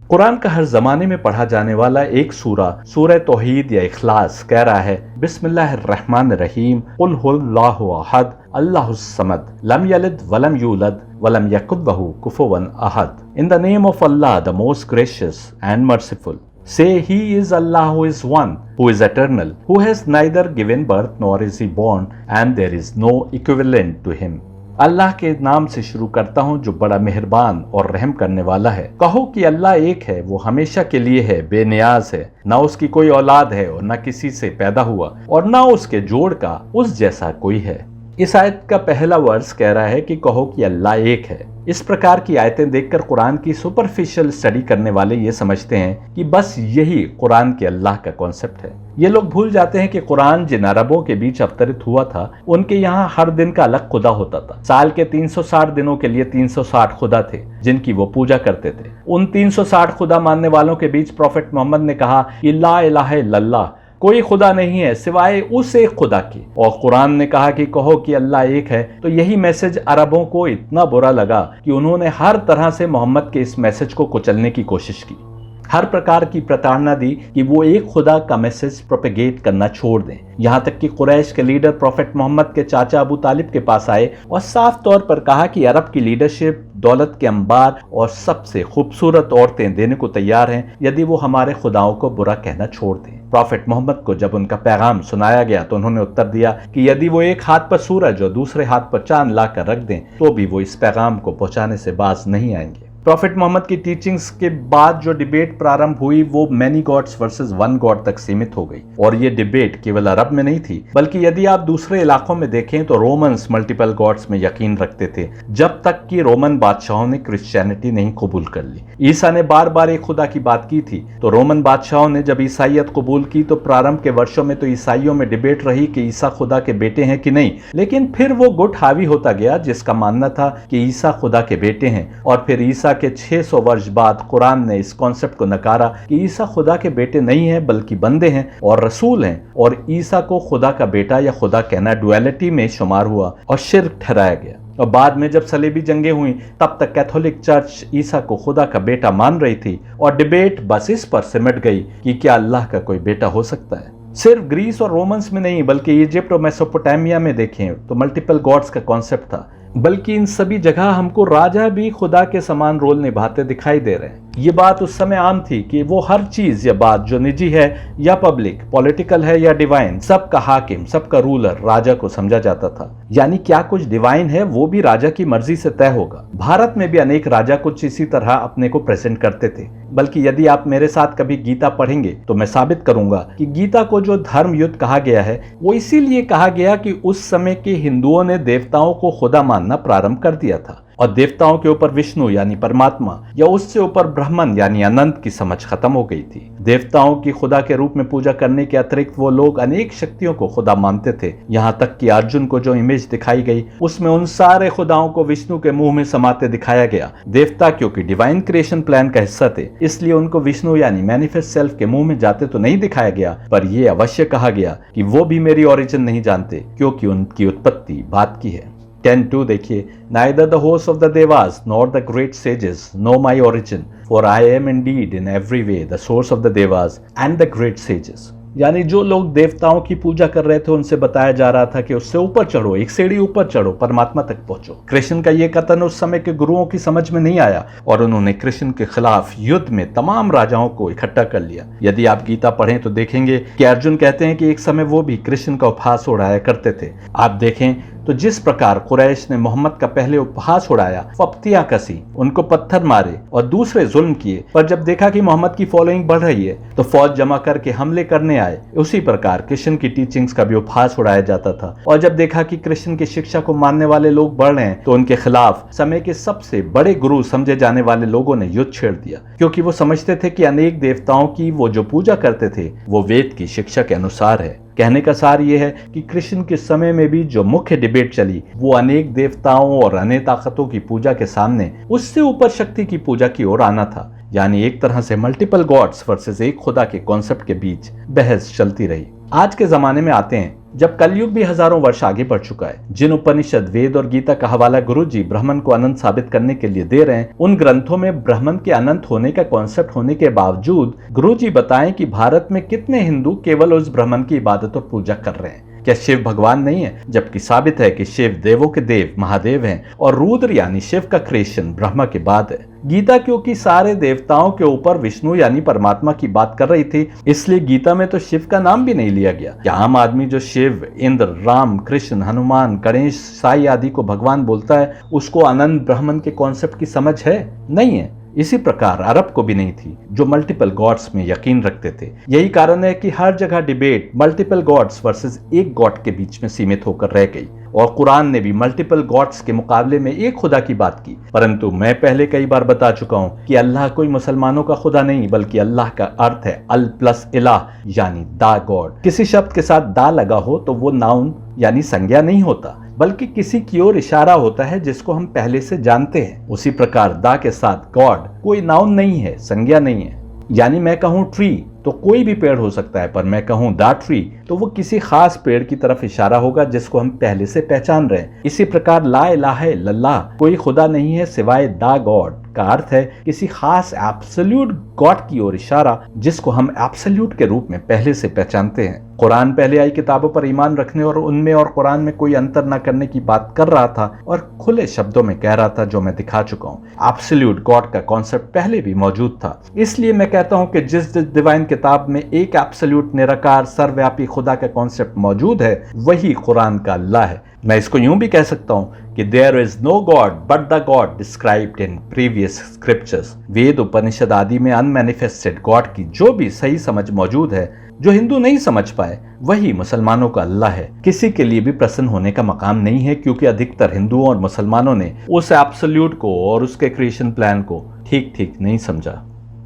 कुरान का हर जमाने में पढ़ा जाने वाला एक सूरह तौहीद या इखलास कह रहा है, बिस्मिल्लाहिर्रहमानिर्रहीम, कुल हुवल्लाहु अहद, अल्लाहुस समद, लम यलिद वलम यूलद वलम यकुन लहू कुफुवन अहद। In the name of Allah, the most gracious and merciful. Say he is Allah who is one, who is eternal, who has neither given birth nor is he born, and there is no equivalent to him. अल्लाह के नाम से शुरू करता हूँ जो बड़ा मेहरबान और रहम करने वाला है। कहो कि अल्लाह एक है, वो हमेशा के लिए है, बेनियाज है, ना उसकी कोई औलाद है और न किसी से पैदा हुआ और न उसके जोड़ का उस जैसा कोई है। इस आयत का पहला वर्स कह रहा है कि कहो कि अल्लाह एक है। इस प्रकार की आयतें देखकर कुरान की सुपरफिशियल स्टडी करने वाले ये समझते हैं कि बस यही कुरान के अल्लाह का कॉन्सेप्ट है। ये लोग भूल जाते हैं कि कुरान जिन अरबों के बीच अवतरित हुआ था उनके यहाँ हर दिन का अलग खुदा होता था। साल के 360 दिनों के लिए 360 खुदा थे जिनकी वो पूजा करते थे। उन 360 खुदा मानने वालों के बीच प्रॉफेट मोहम्मद ने कहा कि ला इलाहा इल्लल्लाह, कोई खुदा नहीं है सिवाय उस एक खुदा के। और कुरान ने कहा कि कहो कि अल्लाह एक है। तो यही मैसेज अरबों को इतना बुरा लगा कि उन्होंने हर तरह से मोहम्मद के इस मैसेज को कुचलने की कोशिश की। हर प्रकार की प्रताड़ना दी कि वो एक खुदा का मैसेज प्रोपेगेट करना छोड़ दें। यहाँ तक कि कुरैश के लीडर प्रॉफेट मोहम्मद के चाचा अबू तालिब के पास आए और साफ तौर पर कहा कि अरब की लीडरशिप दौलत के अंबार और सबसे खूबसूरत औरतें देने को तैयार हैं यदि वो हमारे खुदाओं को बुरा कहना छोड़ दें। प्रॉफेट मोहम्मद को जब उनका पैगाम सुनाया गया तो उन्होंने उत्तर दिया कि यदि वो एक हाथ पर सूरज और दूसरे हाथ पर चांद लाकर रख दें तो भी वो इस पैगाम को पहुंचाने से बाज नहीं आएंगे। प्रॉफेट मोहम्मद की टीचिंग्स के बाद जो डिबेट प्रारंभ हुई वो many gods versus one God तक सीमित हो गई। और ये डिबेट केवल अरब में नहीं थी बल्कि यदि आप दूसरे इलाकों में देखें तो रोमन्स मल्टीपल गॉड्स में यकीन रखते थे जब तक कि रोमन बादशाहों ने क्रिश्चियनिटी नहीं कबूल कर ली। ईसा ने बार बार एक खुदा की बात की थी तो रोमन बादशाहों ने जब ईसाइयत कबूल की तो प्रारंभ के वर्षों में तो ईसाइयों में डिबेट रही कि ईसा खुदा के बेटे हैं कि नहीं, लेकिन फिर वो गुट हावी होता गया जिसका मानना था कि ईसा खुदा के बेटे हैं। और फिर ईसा के 600 वर्ष बाद कुरान ने इस कॉन्सेप्ट को नकारा कि ईसा खुदा के बेटे नहीं हैं बल्कि बंदे हैं और रसूल हैं। और ईसा को खुदा का बेटा या खुदा कहना डुअलिटी में शुमार हुआ और शिर्क ठहराया गया। और बाद में जब सलेबी जंगें हुई तब तक कैथोलिक चर्च ईसा को खुदा का बेटा मान रही थी और डिबेट बस इस पर सिमट गई कि क्या अल्लाह का कोई बेटा हो सकता है। सिर्फ ग्रीस और रोमन्स में नहीं बल्कि इजिप्ट और मेसोपोटामिया में देखें तो मल्टीपल गॉड्स का कॉन्सेप्ट था। बल्कि इन सभी जगह हमको राजा भी खुदा के समान रोल निभाते दिखाई दे रहे हैं। ये बात उस समय आम थी कि वो हर चीज या बात जो निजी है या पब्लिक, पॉलिटिकल है या डिवाइन, सबका हाकिम, सबका रूलर राजा को समझा जाता था। यानी क्या कुछ डिवाइन है वो भी राजा की मर्जी से तय होगा। भारत में भी अनेक राजा कुछ इसी तरह अपने को प्रेजेंट करते थे। बल्कि यदि आप मेरे साथ कभी गीता पढ़ेंगे तो मैं साबित करूंगा कि गीता को जो धर्म युद्ध कहा गया है वो इसीलिए कहा गया कि उस समय के हिंदुओं ने देवताओं को खुदा मानना प्रारंभ कर दिया था और देवताओं के ऊपर विष्णु यानी परमात्मा या उससे ऊपर ब्रह्मन यानी अनंत की समझ खत्म हो गई थी। देवताओं की खुदा के रूप में पूजा करने के अतिरिक्त वो लोग अनेक शक्तियों को खुदा मानते थे। यहाँ तक कि अर्जुन को जो इमेज दिखाई गई उसमें उन सारे खुदाओं को विष्णु के मुंह में समाते दिखाया गया। देवता क्योंकि डिवाइन क्रिएशन प्लान का हिस्सा थे इसलिए उनको विष्णु यानी मैनिफेस्ट सेल्फ के मुंह में जाते तो नहीं दिखाया गया, पर यह अवश्य कहा गया कि वो भी मेरी ओरिजिन नहीं जानते क्योंकि उनकी उत्पत्ति बात की है। 10:2 देखिए, neither the host of the devas nor the great sages know my origin, for I am indeed in every way the source of the devas and the great sages। यानी जो लोग देवताओं की पूजा कर रहे थे उनसे बताया जा रहा था कि उससे ऊपर चढ़ो, एक सीढ़ी ऊपर चढ़ो, परमात्मा तक पहुंचो। कृष्ण का ये कथन उस समय के गुरुओं की समझ में नहीं आया और उन्होंने कृष्ण के खिलाफ युद्ध में तमाम राजाओं को इकट्ठा कर लिया। यदि आप गीता पढ़ें तो देखेंगे कि अर्जुन कहते हैं कि एक समय वो भी कृष्ण का उपहास उड़ाया करते थे। आप देखें तो जिस प्रकार कुरैश ने मोहम्मद का पहले उपहास उड़ाया, फप्तियां कसी, उनको पत्थर मारे और दूसरे जुल्म किए, पर जब देखा कि मोहम्मद की फॉलोइंग बढ़ रही है तो फौज जमा करके हमले करने आए। उसी प्रकार कृष्ण की टीचिंग्स का भी उपहास उड़ाया जाता था और जब देखा कि कृष्ण की शिक्षा को मानने वाले लोग बढ़ रहे हैं तो उनके खिलाफ समय के सबसे बड़े गुरु समझे जाने वाले लोगों ने युद्ध छेड़ दिया, क्योंकि वो समझते थे कि अनेक देवताओं की वो जो पूजा करते थे वो वेद की शिक्षा के अनुसार है। कहने का सार ये है कि कृष्ण के समय में भी जो मुख्य डिबेट चली वो अनेक देवताओं और अन्य ताकतों की पूजा के सामने उससे ऊपर शक्ति की पूजा की ओर आना था। यानी एक तरह से मल्टीपल गॉड्स वर्सेस एक खुदा के कॉन्सेप्ट के बीच बहस चलती रही। आज के जमाने में आते हैं जब कलयुग भी हजारों वर्ष आगे बढ़ चुका है। जिन उपनिषद, वेद और गीता का हवाला गुरुजी ब्राह्मण को अनंत साबित करने के लिए दे रहे हैं, उन ग्रंथों में ब्राह्मण के अनंत होने का कॉन्सेप्ट होने के बावजूद गुरुजी बताएं कि भारत में कितने हिंदू केवल उस ब्राह्मण की इबादत और पूजा कर रहे हैं। क्या शिव भगवान नहीं है? जबकि साबित है कि शिव देवों के देव महादेव हैं और रुद्र यानी शिव का क्रिएशन ब्रह्मा के बाद है। गीता क्योंकि सारे देवताओं के ऊपर विष्णु यानी परमात्मा की बात कर रही थी, इसलिए गीता में तो शिव का नाम भी नहीं लिया गया। क्या आम आदमी जो शिव, इंद्र, राम, कृष्ण, हनुमान, गणेश, साई आदि को भगवान बोलता है, उसको अनंत ब्रह्मन के कॉन्सेप्ट की समझ है? नहीं है। इसी प्रकार अरब को भी नहीं थी, जो मल्टीपल गॉड्स में यकीन रखते थे। यही कारण है कि हर जगह डिबेट मल्टीपल गॉड्स वर्सेस एक गॉड के बीच में सीमित होकर रह गई और कुरान ने भी मल्टीपल गॉड्स के मुकाबले में एक खुदा की बात की। परंतु मैं पहले कई बार बता चुका हूं कि अल्लाह कोई मुसलमानों का खुदा नहीं, बल्कि अल्लाह का अर्थ है अल प्लस इलाह यानी दा गॉड। किसी शब्द के साथ दा लगा हो तो वो नाउन यानी संज्ञा नहीं होता, बल्कि किसी की ओर इशारा होता है जिसको हम पहले से जानते हैं। उसी प्रकार दा के साथ गॉड कोई नाउन नहीं है, संज्ञा नहीं है। यानी मैं कहूं ट्री तो कोई भी पेड़ हो सकता है, पर मैं कहूं दा ट्री तो वो किसी खास पेड़ की तरफ इशारा होगा जिसको हम पहले से पहचान रहे हैं। इसी प्रकार ला इलाहा इल्लल्लाह कोई खुदा नहीं है सिवाय दा गॉड का अर्थ है किसी खास एब्सोल्यूट गॉड की ओर इशारा जिसको हम एब्सोल्यूट के रूप में पहले से पहचानते हैं। कुरान पहले आई किताबों पर ईमान रखने और उनमें और कुरान में कोई अंतर न करने की बात कर रहा था और खुले शब्दों में कह रहा था, जो मैं दिखा चुका हूँ। एब्सोल्यूट गॉड का कॉन्सेप्ट पहले भी मौजूद था। इसलिए मैं कहता हूँ कि जिस डिवाइन किताब में एक एब्सोल्यूट निराकार सर्वव्यापी खुदा का कॉन्सेप्ट मौजूद है, वही कुरान का अल्लाह है। मैं इसको यूं भी कह सकता हूं कि there is no god but the god described in previous scriptures. Veda, Upanishad आदि में अनमैनिफेस्टेड गॉड की जो भी सही समझ मौजूद है, जो हिंदू नहीं समझ पाए, वही मुसलमानों का अल्लाह है। किसी के लिए भी प्रसन्न होने का मकाम नहीं है, क्योंकि अधिकतर हिंदुओं और मुसलमानों ने उस एब्सोल्यूट को और उसके क्रिएशन प्लान को ठीक ठीक नहीं समझा।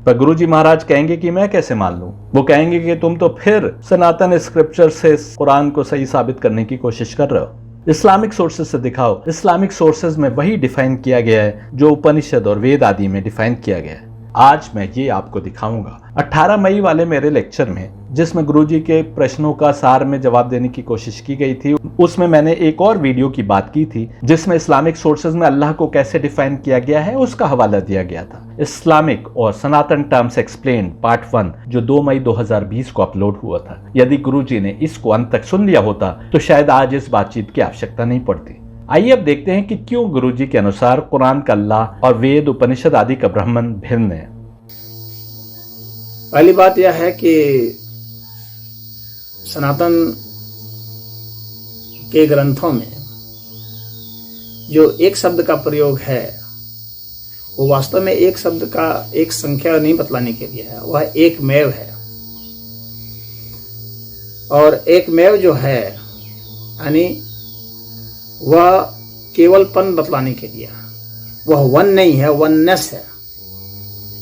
पर गुरुजी महाराज कहेंगे कि मैं कैसे मान लूं? वो कहेंगे कि तुम तो फिर सनातन स्क्रिप्चर से कुरान को सही साबित करने की कोशिश कर रहे हो। इस्लामिक सोर्सेज से दिखाओ। इस्लामिक सोर्सेज में वही डिफाइन किया गया है जो उपनिषद और वेद आदि में डिफाइन किया गया है। आज मैं ये आपको दिखाऊंगा। 18 मई वाले मेरे लेक्चर में, जिसमें गुरुजी के प्रश्नों का सार में जवाब देने की कोशिश की गई थी, उसमें मैंने एक और वीडियो की बात की थी जिसमें इस्लामिक सोर्सेज में अल्लाह को कैसे डिफाइन किया गया है उसका हवाला दिया गया था। इस्लामिक और सनातन टर्म्स एक्सप्लेन्ड पार्ट 1 जो 2 मई 2020 को अपलोड हुआ था। यदि गुरुजी ने इसको अंत तक सुन लिया होता तो शायद आज इस बातचीत की आवश्यकता नहीं पड़ती। आइए अब देखते हैं कि क्यों गुरुजी के अनुसार कुरान का अल्लाह और वेद, उपनिषद आदि का ब्रह्मन भिन्न है। पहली बात यह है कि सनातन के ग्रंथों में जो एक शब्द का प्रयोग है वो वास्तव में एक शब्द का एक संख्या नहीं बतलाने के लिए है, वह एक मेव है। और एक मेव जो है यानी वह केवलपन बतलाने के लिए, वह वन नहीं है, वननेस है।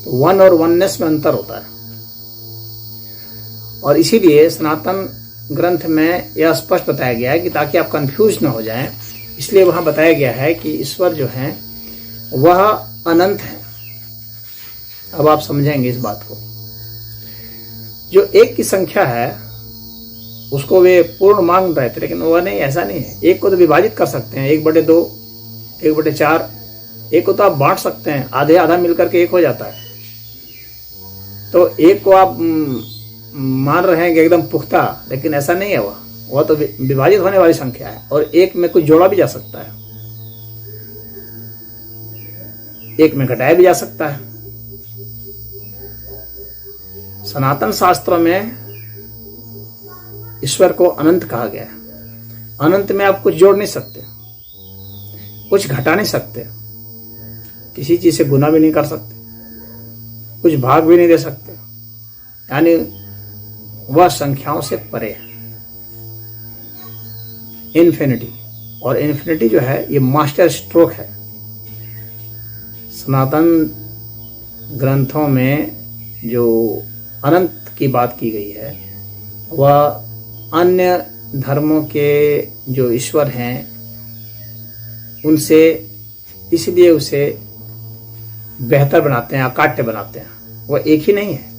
तो वन और वननेस में अंतर होता है और इसीलिए सनातन ग्रंथ में यह स्पष्ट बताया गया है कि ताकि आप कंफ्यूज न हो जाएं, इसलिए वहां बताया गया है कि ईश्वर जो है वह अनंत है। अब आप समझेंगे इस बात को। जो एक की संख्या है उसको वे पूर्ण मांग रहे थे, लेकिन वह नहीं, ऐसा नहीं है। एक को तो विभाजित कर सकते हैं, 1/2, 1/4। एक को तो आप बांट सकते हैं, आधे आधा मिलकर के एक हो जाता है। तो एक को आप मान रहे हैं कि एकदम पुख्ता, लेकिन ऐसा नहीं है। वह तो विभाजित होने वाली संख्या है और एक में कुछ जोड़ा भी जा सकता है, एक में घटाया भी जा सकता है। सनातन शास्त्रों में ईश्वर को अनंत कहा गया है। अनंत में आप कुछ जोड़ नहीं सकते, कुछ घटा नहीं सकते, किसी चीज से गुना भी नहीं कर सकते, कुछ भाग भी नहीं दे सकते। यानी वह संख्याओं से परे है, इन्फिनिटी। और इन्फिनिटी जो है ये मास्टर स्ट्रोक है। सनातन ग्रंथों में जो अनंत की बात की गई है वह अन्य धर्मों के जो ईश्वर हैं उनसे इसलिए उसे बेहतर बनाते हैं, अकाट्य बनाते हैं। वह एक ही नहीं है।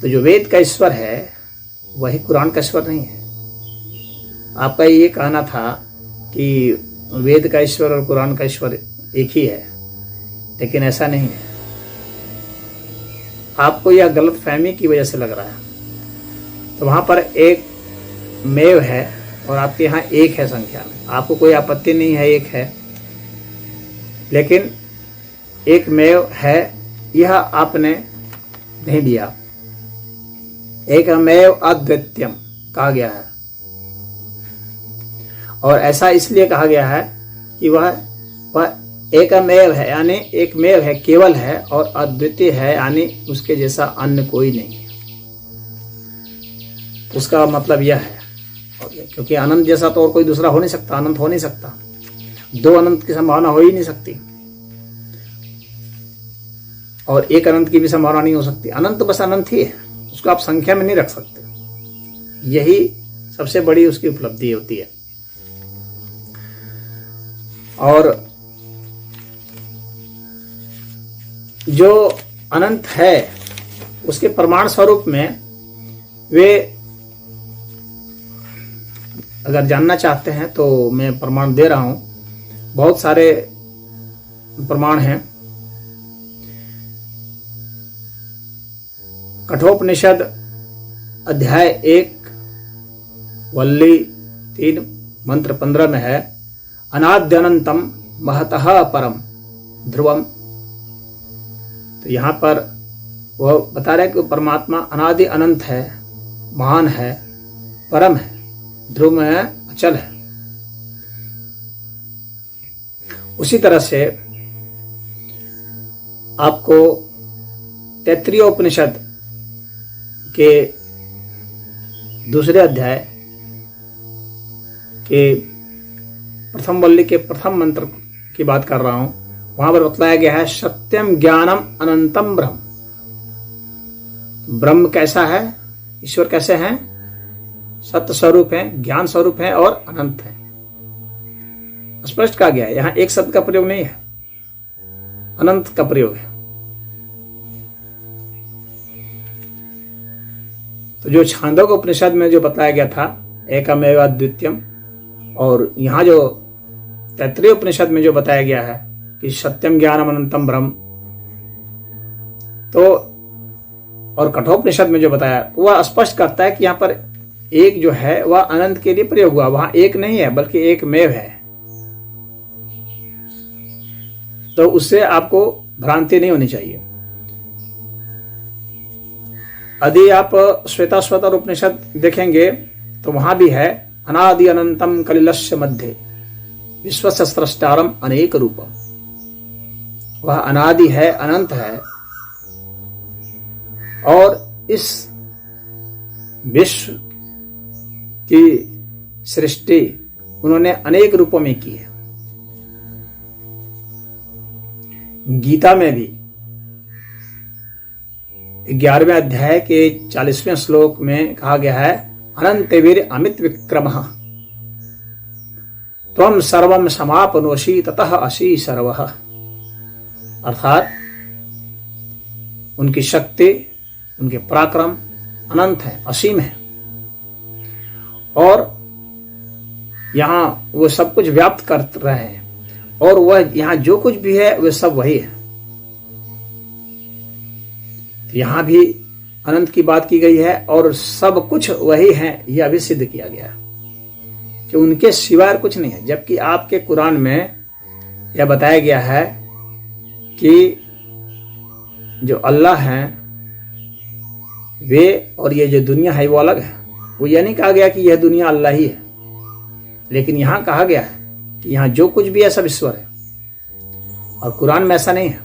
तो जो वेद का ईश्वर है वही कुरान का ईश्वर नहीं है। आपका ये कहना था कि वेद का ईश्वर और कुरान का ईश्वर एक ही है, लेकिन ऐसा नहीं है। आपको यह गलत फहमी की वजह से लग रहा है। तो वहां पर एक मेव है और आपके यहाँ एक है संख्या में, आपको कोई आपत्ति नहीं है, एक है, लेकिन एक मेव है यह आपने नहीं दिया। एकमेव अद्वितीयम कहा गया है, और ऐसा इसलिए कहा गया है कि वह एकमेव है, यानी एकमेव है, केवल है, और अद्वितीय है, यानी उसके जैसा अन्य कोई नहीं है। उसका मतलब यह है, क्योंकि अनंत जैसा तो और कोई दूसरा हो नहीं सकता, अनंत हो नहीं सकता, दो अनंत की संभावना हो ही नहीं सकती, और एक अनंत की भी संभावना नहीं हो सकती। अनंत तो बस अनंत ही है, उसको आप संख्या में नहीं रख सकते। यही सबसे बड़ी उसकी उपलब्धि होती है। और जो अनंत है उसके प्रमाण स्वरूप में वे अगर जानना चाहते हैं तो मैं प्रमाण दे रहा हूं। बहुत सारे प्रमाण हैं। कठोपनिषद अध्याय 1 वल्ली 3 मंत्र 15 में है, अनाद्यनंतम महतः परम ध्रुवम। तो यहाँ पर वह बता रहे कि परमात्मा अनादि अनंत है, महान है, परम है, ध्रुव है, अचल है। उसी तरह से आपको तैत्तिरीय उपनिषद के दूसरे अध्याय के प्रथम वल्ली के प्रथम मंत्र की बात कर रहा हूं। वहां पर बतलाया गया है, सत्यम ज्ञानम अनंतम ब्रह्म। ब्रह्म कैसा है, ईश्वर कैसे हैं? सत्य स्वरूप है, ज्ञान स्वरूप है और अनंत है। स्पष्ट कहा गया है, यहां एक शब्द का प्रयोग नहीं है, अनंत का प्रयोग है। तो जो छांदोग्य उपनिषद में जो बताया गया था एकमेव अद्वितीयम, और यहां जो तैत्तिरीय उपनिषद में जो बताया गया है कि सत्यम ज्ञानम अनंतम ब्रह्म, तो और कठोपनिषद में जो बताया वह स्पष्ट करता है कि यहां पर एक जो है वह अनंत के लिए प्रयोग हुआ। वहां एक नहीं है बल्कि एक मेव है। तो उससे आपको भ्रांति नहीं होनी चाहिए। यदि आप श्वेताश्वतर उपनिषद देखेंगे तो वहां भी है, अनादि अनंतम कलिलस्य मध्य विश्वस्य स्रष्टारम अनेक रूपम। वह अनादि है, अनंत है, और इस विश्व की सृष्टि उन्होंने अनेक रूपों में की है। गीता में भी 11वें अध्याय के 40वें श्लोक में कहा गया है, अनंत वीर अमित विक्रमः त्वं सर्वं समापनोषि ततः असि सर्वः। अर्थात उनकी शक्ति, उनके पराक्रम अनंत है, असीम है, और यहां वो सब कुछ व्याप्त कर रहे हैं, और वह यहां जो कुछ भी है वह सब वही है। तो यहां भी अनंत की बात की गई है, और सब कुछ वही है यह भी सिद्ध किया गया है कि उनके सिवाय कुछ नहीं है। जबकि आपके कुरान में यह बताया गया है कि जो अल्लाह हैं वे और ये जो दुनिया है वो अलग है। वो यह नहीं कहा गया कि यह दुनिया अल्लाह ही है, लेकिन यहां कहा गया है कि यहां जो कुछ भी है सब ईश्वर है। और कुरान में ऐसा नहीं है,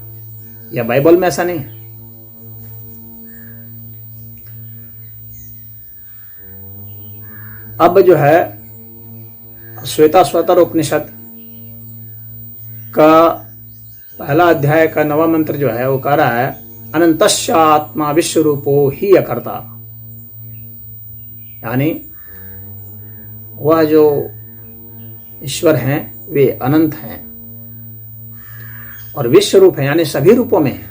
या बाइबल में ऐसा नहीं है। अब जो है श्वेताश्वतर उपनिषद का पहला अध्याय का 9वां मंत्र जो है वो कह रहा है, अनंतस्य आत्मा विश्व रूपो ही अकर्ता। यानी वह जो ईश्वर हैं वे अनंत हैं और विश्व रूप है, यानी सभी रूपों में है,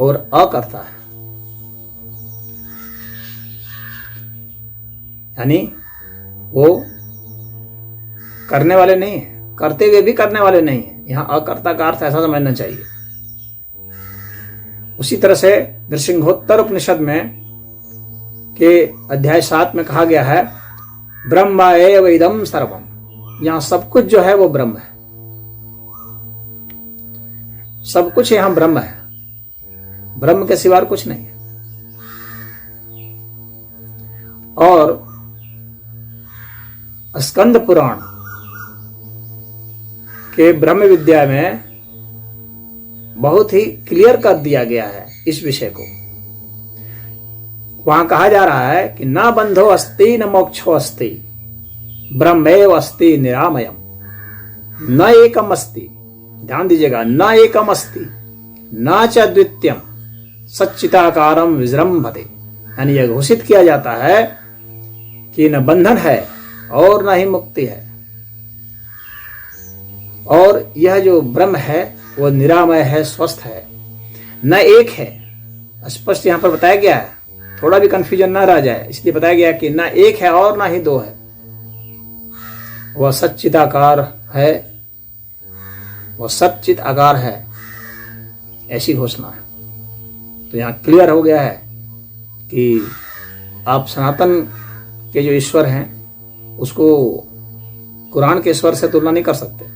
और अकर्ता है, यानी वो करने वाले नहीं है, करते हुए भी करने वाले नहीं है। यहां अकर्ता का अर्थ ऐसा समझना चाहिए। उसी तरह से नृसिंहोत्तर उपनिषद में के अध्याय 7 में कहा गया है, ब्रह्म एव इदं सर्वम, यहां सब कुछ जो है वो ब्रह्म है, सब कुछ यहां ब्रह्म है, ब्रह्म के सिवा कुछ नहीं है। और स्कंद पुराण के ब्रह्म विद्या में बहुत ही क्लियर कर दिया गया है इस विषय को। वहां कहा जा रहा है कि ना बंधो अस्ति न मोक्षो अस्ति, ब्रह्मेव अस्ति निरामयम, न एकम अस्ति, ध्यान दीजिएगा, न एकम अस्ति न च द्वितीयम सच्चिदाकारम विजृंभते। यानी यह घोषित किया जाता है कि न बंधन है और न ही मुक्ति है, और यह जो ब्रह्म है वो निरामय है, स्वस्थ है, न एक है। स्पष्ट यहां पर बताया गया है, थोड़ा भी कंफ्यूजन ना रह जाए, इसलिए बताया गया कि ना एक है और ना ही दो है, वह सच्चिदाकार है, वह सच्चित आकार है, ऐसी घोषणा है। तो यहां क्लियर हो गया है कि आप सनातन के जो ईश्वर हैं उसको कुरान के ईश्वर से तुलना नहीं कर सकते।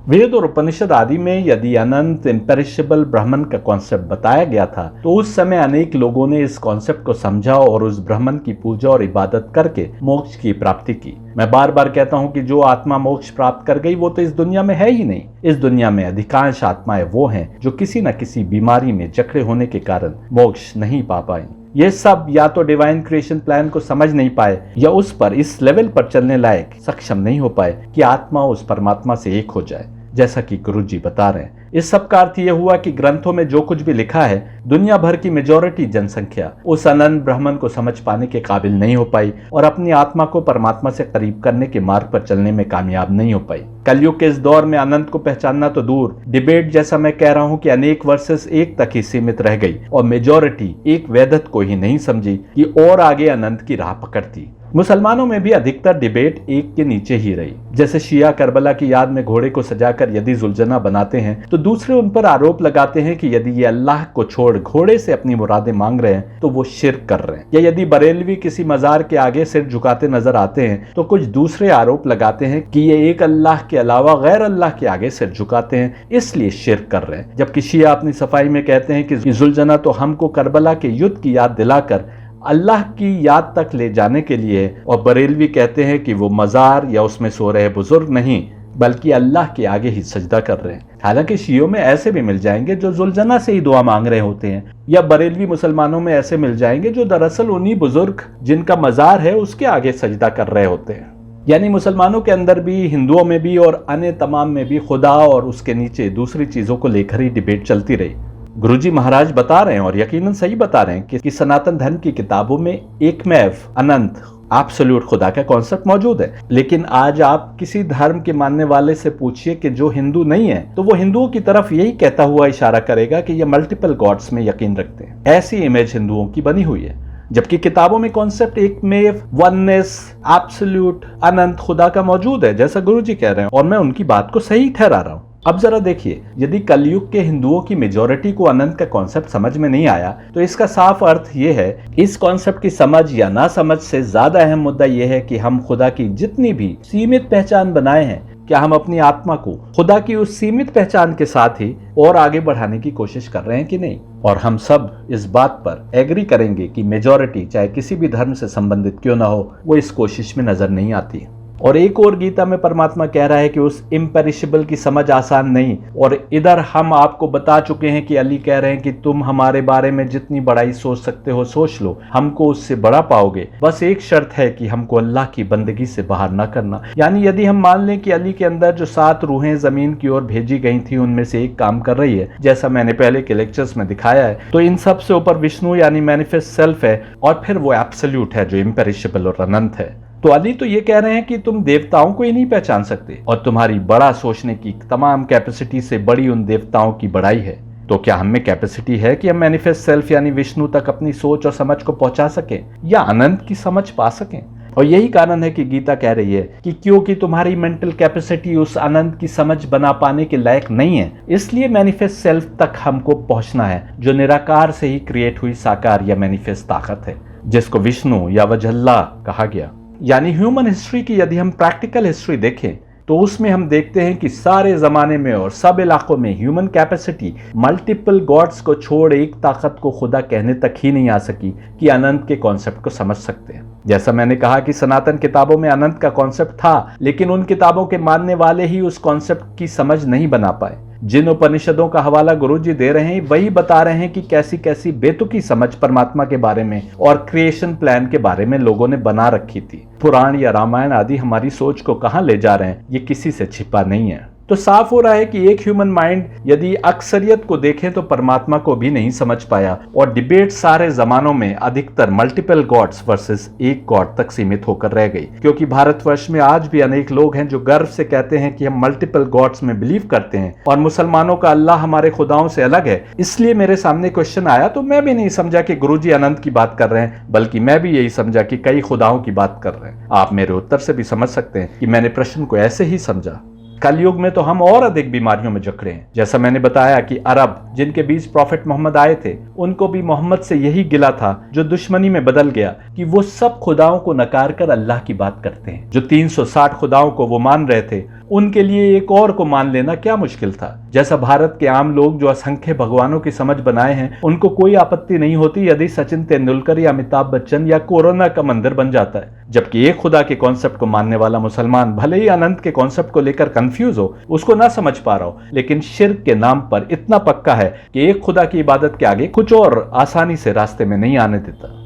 वेद और उपनिषद आदि में यदि अनंत इम्पेरिशेबल ब्राह्मण का कॉन्सेप्ट बताया गया था, तो उस समय अनेक लोगों ने इस कॉन्सेप्ट को समझा और उस ब्राह्मण की पूजा और इबादत करके मोक्ष की प्राप्ति की। मैं बार बार कहता हूँ कि जो आत्मा मोक्ष प्राप्त कर गई वो तो इस दुनिया में है ही नहीं। इस दुनिया में अधिकांश आत्माएं वो हैं जो किसी न किसी बीमारी में जकड़े होने के कारण मोक्ष नहीं पा पाए। ये सब या तो डिवाइन क्रिएशन प्लान को समझ नहीं पाए या उस पर इस लेवल पर चलने लायक सक्षम नहीं हो पाए कि आत्मा उस परमात्मा से एक हो जाए, जैसा कि गुरुजी बता रहे हैं। इस सब का अर्थ यह हुआ कि ग्रंथों में जो कुछ भी लिखा है, दुनिया भर की मेजॉरिटी जनसंख्या उस अनंत ब्राह्मण को समझ पाने के काबिल नहीं हो पाई और अपनी आत्मा को परमात्मा से करीब करने के मार्ग पर चलने में कामयाब नहीं हो पाई। कलयुग के इस दौर में अनंत को पहचानना तो दूर, डिबेट जैसा मैं कह रहा हूं कि अनेक वर्सेस एक तक ही सीमित रह गई और मेजॉरिटी एक वेदत को ही नहीं समझी कि और आगे अनंत की राह पकड़ती। मुसलमानों में भी अधिकतर डिबेट एक के नीचे ही रही। जैसे शिया करबला की याद में घोड़े को सजाकर यदि जुल्जना बनाते हैं तो दूसरे उन पर आरोप लगाते हैं कि यदि ये अल्लाह को छोड़ घोड़े से अपनी मुरादें मांग रहे हैं तो वो शिर्क कर रहे हैं। या यदि बरेलवी किसी मजार के आगे सिर झुकाते नजर आते हैं तो कुछ दूसरे आरोप लगाते हैं कि ये एक अल्लाह के अलावा गैर अल्लाह के आगे सिर झुकाते हैं, इसलिए शिर्क कर रहे हैं। जबकि शिया अपनी सफाई में कहते हैं कि जुल्जना तो हमको करबला के युद्ध की याद दिलाकर अल्लाह की याद तक ले जाने के लिए, और बरेलवी कहते हैं कि वो मजार या उसमें सो रहे बुजुर्ग नहीं बल्कि अल्लाह के आगे ही सजदा कर रहे हैं। हालांकि शियों में ऐसे भी मिल जाएंगे जो जुल्जना से ही दुआ मांग रहे होते हैं, या बरेलवी मुसलमानों में ऐसे मिल जाएंगे जो दरअसल उन्हीं बुजुर्ग जिनका मजार है उसके आगे सजदा कर रहे होते हैं। यानी मुसलमानों के अंदर भी, हिंदुओं में भी और अन्य तमाम में भी खुदा और उसके नीचे दूसरी चीजों को लेकर ही डिबेट चलती रही। गुरुजी महाराज बता रहे हैं और यकीनन सही बता रहे हैं कि सनातन धर्म की किताबों में एकमेव अनंत एब्सोल्यूट खुदा का कॉन्सेप्ट मौजूद है। लेकिन आज आप किसी धर्म के मानने वाले से पूछिए कि जो हिंदू नहीं है, तो वो हिंदुओं की तरफ यही कहता हुआ इशारा करेगा कि ये मल्टीपल गॉड्स में यकीन रखते हैं। ऐसी इमेज हिंदुओं की बनी हुई है, जबकि किताबों में कॉन्सेप्ट एकमेव वननेस एब्सोल्यूट अनंत खुदा का मौजूद है, जैसा गुरुजी कह रहे हैं, और मैं उनकी बात को सही ठहरा रहा हूं। अब जरा देखिए, यदि कलयुग के हिंदुओं की मेजॉरिटी को अनंत का कॉन्सेप्ट समझ में नहीं आया तो इसका साफ अर्थ यह है, इस कॉन्सेप्ट की समझ या ना समझ से ज्यादा अहम मुद्दा यह है कि हम खुदा की जितनी भी सीमित पहचान बनाए हैं, क्या हम अपनी आत्मा को खुदा की उस सीमित पहचान के साथ ही और आगे बढ़ाने की कोशिश कर रहे हैं कि नहीं। और हम सब इस बात पर एग्री करेंगे कि मेजॉरिटी चाहे किसी भी धर्म से संबंधित क्यों ना हो, वो इस कोशिश में नजर नहीं आती। और एक और गीता में परमात्मा कह रहा है कि उस इम्पेरिशेबल की समझ आसान नहीं। और इधर हम आपको बता चुके हैं कि अली कह रहे हैं कि तुम हमारे बारे में जितनी बड़ाई सोच सकते हो सोच लो, हमको उससे बड़ा पाओगे, बस एक शर्त है कि हमको अल्लाह की बंदगी से बाहर ना करना। यानी यदि हम मान लें कि अली के अंदर जो 7 रूहें जमीन की ओर भेजी गई थी उनमें से एक काम कर रही है, जैसा मैंने पहले के लेक्चर्स में दिखाया है, तो इन सब से ऊपर विष्णु यानी मैनिफेस्ट सेल्फ है, और फिर वो एब्सोल्यूट है जो इम्पेरिशेबल और अनंत है। तो अली तो ये कह रहे हैं कि तुम देवताओं को ही नहीं पहचान सकते और तुम्हारी बड़ा सोचने की तमाम कैपेसिटी से बड़ी उन देवताओं की बड़ाई है। तो क्या हम में कैपेसिटी है कि हम मैनिफेस्ट सेल्फ यानी विष्णु तक अपनी सोच और समझ को पहुंचा सकें या अनंत की समझ पा सकें? और यही कारण है कि गीता कह रही है कि क्योंकि तुम्हारी मेंटल कैपेसिटी उस अनंत की समझ बना पाने के लायक नहीं है, इसलिए मैनिफेस्ट सेल्फ तक हमको पहुंचना है, जो निराकार से ही क्रिएट हुई साकार या मैनिफेस्ट ताकत है, जिसको विष्णु या वजल्ला कहा गया। यानी ह्यूमन हिस्ट्री की यदि हम प्रैक्टिकल हिस्ट्री देखें तो उसमें हम देखते हैं कि सारे जमाने में और सब इलाकों में ह्यूमन कैपेसिटी मल्टीपल गॉड्स को छोड़ एक ताकत को खुदा कहने तक ही नहीं आ सकी कि अनंत के कॉन्सेप्ट को समझ सकते हैं। जैसा मैंने कहा कि सनातन किताबों में अनंत का कॉन्सेप्ट था, लेकिन उन किताबों के मानने वाले ही उस कॉन्सेप्ट की समझ नहीं बना पाए। जिन उपनिषदों का हवाला गुरुजी दे रहे हैं वही बता रहे हैं कि कैसी कैसी बेतुकी समझ परमात्मा के बारे में और क्रिएशन प्लान के बारे में लोगों ने बना रखी थी। पुराण या रामायण आदि हमारी सोच को कहां ले जा रहे हैं ये किसी से छिपा नहीं है। तो साफ हो रहा है कि एक ह्यूमन माइंड यदि अक्सरियत को देखें तो परमात्मा को भी नहीं समझ पाया और डिबेट सारे जमानों में अधिकतर मल्टीपल गॉड्स वर्सेस एक गॉड तक सीमित होकर रह गई, क्योंकि भारतवर्ष में आज भी अनेक लोग हैं जो गर्व से कहते हैं कि हम मल्टीपल गॉड्स में बिलीव करते हैं और मुसलमानों का अल्लाह हमारे खुदाओं से अलग है। इसलिए मेरे सामने क्वेश्चन आया तो मैं भी नहीं समझा कि गुरुजी अनंत की बात कर रहे हैं, बल्कि मैं भी यही समझा कि कई खुदाओं की बात कर रहे हैं। आप मेरे उत्तर से भी समझ सकते हैं कि मैंने प्रश्न को ऐसे ही समझा। कलयुग में तो हम और अधिक बीमारियों में जकड़े हैं। जैसा मैंने बताया कि अरब जिनके बीच प्रॉफिट मोहम्मद आए थे उनको भी मोहम्मद से यही गिला था जो दुश्मनी में बदल गया कि वो सब खुदाओं को नकार कर अल्लाह की बात करते हैं। जो 360 खुदाओं को वो मान रहे थे उनके लिए एक और को मान लेना क्या मुश्किल था। जैसा भारत के आम लोग जो असंख्य भगवानों की समझ बनाए हैं उनको कोई आपत्ति नहीं होती यदि सचिन तेंदुलकर या अमिताभ बच्चन या कोरोना का मंदिर बन जाता है, जबकि एक खुदा के कॉन्सेप्ट को मानने वाला मुसलमान भले ही अनंत के कॉन्सेप्ट को लेकर कंफ्यूज हो, उसको ना समझ पा रहा हो, लेकिन शिर्क के नाम पर इतना पक्का है कि एक खुदा की इबादत के आगे कुछ और आसानी से रास्ते में नहीं आने देता।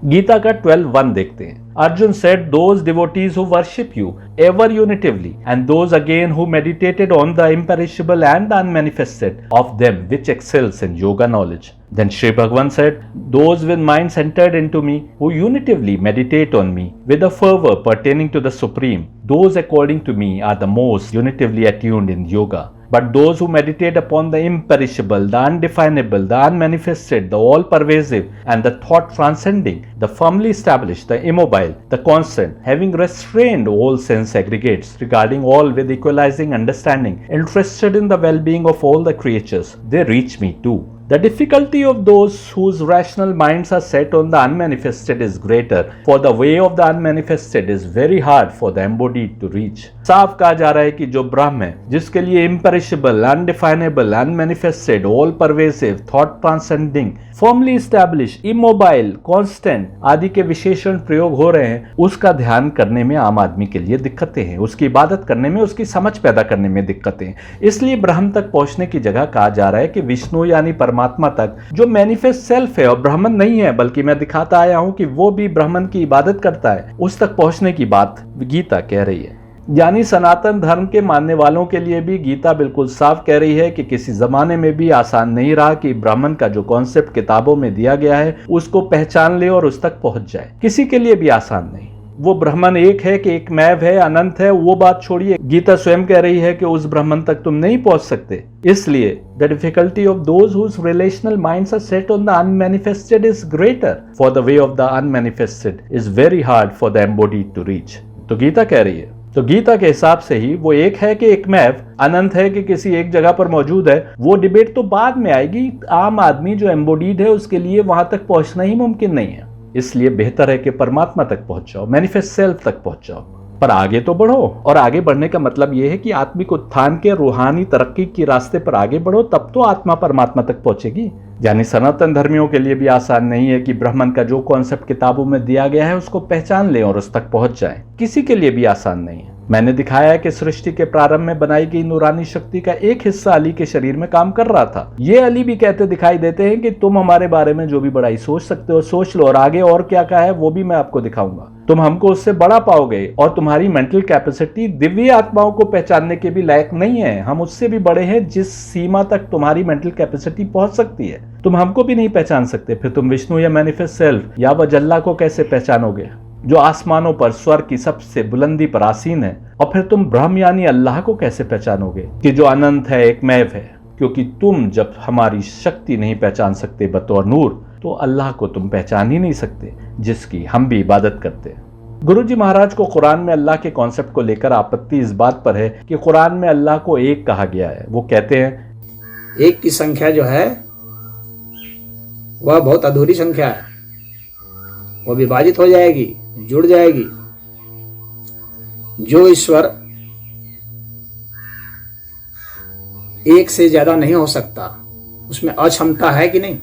गीता का 12:1 देखते हैं। Arjun said, those devotees who worship you ever unitively, and those again who meditated on the imperishable and the unmanifested of them which excels in yoga knowledge. Then Shri Bhagavan said, those with mind centered into me, who unitively meditate on me with a fervor pertaining to the Supreme, those according to me are the most unitively attuned in yoga. But those who meditate upon the imperishable, the undefinable, the unmanifested, the all-pervasive, and the thought-transcending, the firmly established, the immobile, the constant, having restrained all sense aggregates, regarding all with equalizing understanding, interested in the well-being of all the creatures, they reach me too. The difficulty of those whose rational minds are set on the unmanifested is greater, for the way of the unmanifested is very hard for the embodied to reach. साफ कहा जा रहा है कि जो ब्रह्म है, जिसके लिए imperishable, undefinable, unmanifested, all pervasive, thought transcending, firmly established, immobile, constant आदि के विशेषण प्रयोग हो रहे हैं, उसका ध्यान करने में आम आदमी के लिए दिक्कतें हैं, उसकी इबादत करने में, उसकी समझ पैदा करने में दिक्कतें हैं। इसलिए ब्रह्म तक पहुंचने की जगह कहा जा रहा है कि विष्णु यानी परमात्मा तक जो मैनिफेस्ट सेल्फ है और ब्राह्मण नहीं है, बल्कि मैं दिखाता आया हूं कि वो भी ब्राह्मण की इबादत करता है, उस तक पहुंचने की बात गीता कह रही है। यानी सनातन धर्म के मानने वालों के लिए भी गीता बिल्कुल साफ कह रही है कि किसी जमाने में भी आसान नहीं रहा कि ब्राह्मण का जो कॉन्सेप्ट किताबों में दिया गया है उसको पहचान ले और उस तक पहुंच जाए। किसी के लिए भी आसान नहीं। वो ब्राह्मण एक है कि एक मैव है, अनंत है, वो बात छोड़िए, गीता स्वयं कह रही है कि उस ब्राह्मण तक तुम नहीं पहुंच सकते। इसलिए the difficulty of those whose relational minds are set on the unmanifested is greater, for the way of the unmanifested is very hard for the embodied to reach. तो गीता कह रही है, तो गीता के हिसाब से ही वो एक है कि एक मैव, अनंत है कि किसी एक जगह पर मौजूद है, वो डिबेट तो बाद में आएगी। आम आदमी जो एम्बॉडीड है उसके लिए वहां तक पहुंचना ही मुमकिन नहीं है। इसलिए बेहतर है कि परमात्मा तक पहुंच जाओ, मैनिफेस्ट सेल्फ तक पहुंच जाओ। पर आगे तो बढ़ो, और आगे बढ़ने का मतलब यह है कि आत्मिक उत्थान के रूहानी तरक्की के रास्ते पर आगे बढ़ो, तब तो आत्मा परमात्मा तक पहुंचेगी। यानी सनातन धर्मियों के लिए भी आसान नहीं है कि ब्राह्मण का जो कॉन्सेप्ट किताबों में दिया गया है उसको पहचान लें और उस तक पहुंच जाएं। किसी के लिए भी आसान नहीं है। मैंने दिखाया है कि सृष्टि के प्रारंभ में बनाई गई नूरानी शक्ति का एक हिस्सा अली के शरीर में काम कर रहा था। ये अली भी कहते दिखाई देते हैं कि तुम हमारे बारे में जो भी बड़ाई सोच सकते हो सोच लो, और आगे और क्या कहा है वो भी मैं आपको दिखाऊंगा। तुम हमको उससे बड़ा पाओगे, और तुम्हारी मेंटल कैपेसिटी दिव्य आत्माओं को पहचानने के भी लायक नहीं है। हम उससे भी बड़े हैं जिस सीमा तक तुम्हारी मेंटल कैपेसिटी पहुंच सकती है। तुम हमको भी नहीं पहचान सकते, फिर तुम विष्णु या मैनिफेस्ट सेल्फ या वजल्ला को कैसे पहचानोगे जो आसमानों पर स्वर्ग की सबसे बुलंदी पर आसीन है? और फिर तुम ब्रह्म यानी अल्लाह को कैसे पहचानोगे कि जो अनंत है, एक मैव है? क्योंकि तुम जब हमारी शक्ति नहीं पहचान सकते बतौर नूर, तो अल्लाह को तुम पहचान ही नहीं सकते जिसकी हम भी इबादत करते हैं। गुरुजी महाराज को कुरान में अल्लाह के कॉन्सेप्ट को लेकर आपत्ति इस बात पर है कि कुरान में अल्लाह को एक कहा गया है। वो कहते हैं एक की संख्या जो है वह बहुत अधूरी संख्या है, वह विभाजित हो जाएगी, जुड़ जाएगी, जो ईश्वर एक से ज्यादा नहीं हो सकता, उसमें अक्षमता है कि नहीं?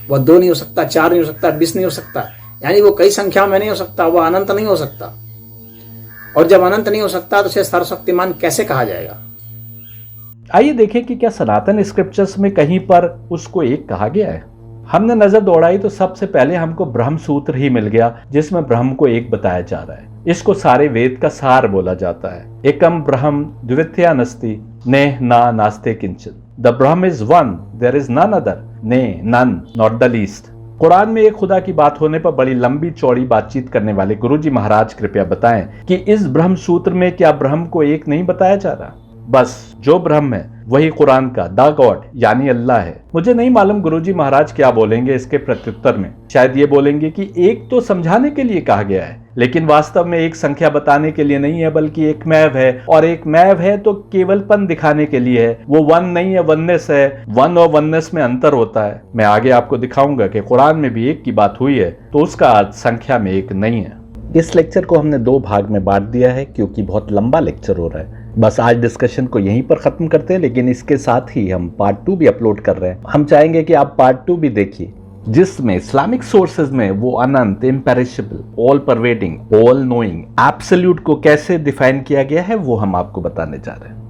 वह 2 नहीं हो सकता, 4 नहीं हो सकता, 20 नहीं हो सकता, यानी वो कई संख्या में नहीं हो सकता, वह अनंत नहीं हो सकता। और जब अनंत नहीं हो सकता तो उसे सर्वशक्तिमान कैसे कहा जाएगा? आइए देखें कि क्या सनातन स्क्रिप्चर्स में कहीं पर उसको एक कहा गया है। हमने नजर दौड़ाई तो सबसे पहले हमको ब्रह्म सूत्र ही मिल गया, जिसमें ब्रह्म को एक बताया जा रहा है। इसको सारे वेद का सार बोला जाता है। एकम ब्रह्म द्वितीया नस्ति नेह ना नास्ते किंचन। The Brahma is one, there is none other, ने none not the least. Quran में एक खुदा की बात होने पर बड़ी लंबी चौड़ी बातचीत करने वाले गुरुजी महाराज कृपया बताएं कि इस ब्रह्म सूत्र में क्या ब्रह्म को एक नहीं बताया जा रहा? बस जो ब्रह्म है वही कुरान का द गॉड यानी अल्लाह है। मुझे नहीं मालूम गुरुजी महाराज क्या बोलेंगे इसके प्रत्युत्तर में। शायद ये बोलेंगे कि एक तो समझाने के लिए कहा गया है, लेकिन वास्तव में एक संख्या बताने के लिए नहीं है, बल्कि एक मैव है, और एक मैव है तो केवलपन दिखाने के लिए है। वो वन नहीं है, वननेस है। वन और वननेस में अंतर होता है। मैं आगे आपको दिखाऊंगा कि कुरान में भी एक की बात हुई है तो उसका अर्थ संख्या में एक नहीं है। इस लेक्चर को हमने 2 भाग में बांट दिया है क्योंकि बहुत लंबा लेक्चर हो रहा है। बस आज डिस्कशन को यहीं पर खत्म करते हैं, लेकिन इसके साथ ही हम पार्ट 2 भी अपलोड कर रहे हैं। हम चाहेंगे कि आप पार्ट 2 भी देखिए, जिसमें इस्लामिक सोर्सेज में वो अनंत, imperishable, all pervading, all knowing, absolute को कैसे डिफाइन किया गया है वो हम आपको बताने जा रहे हैं।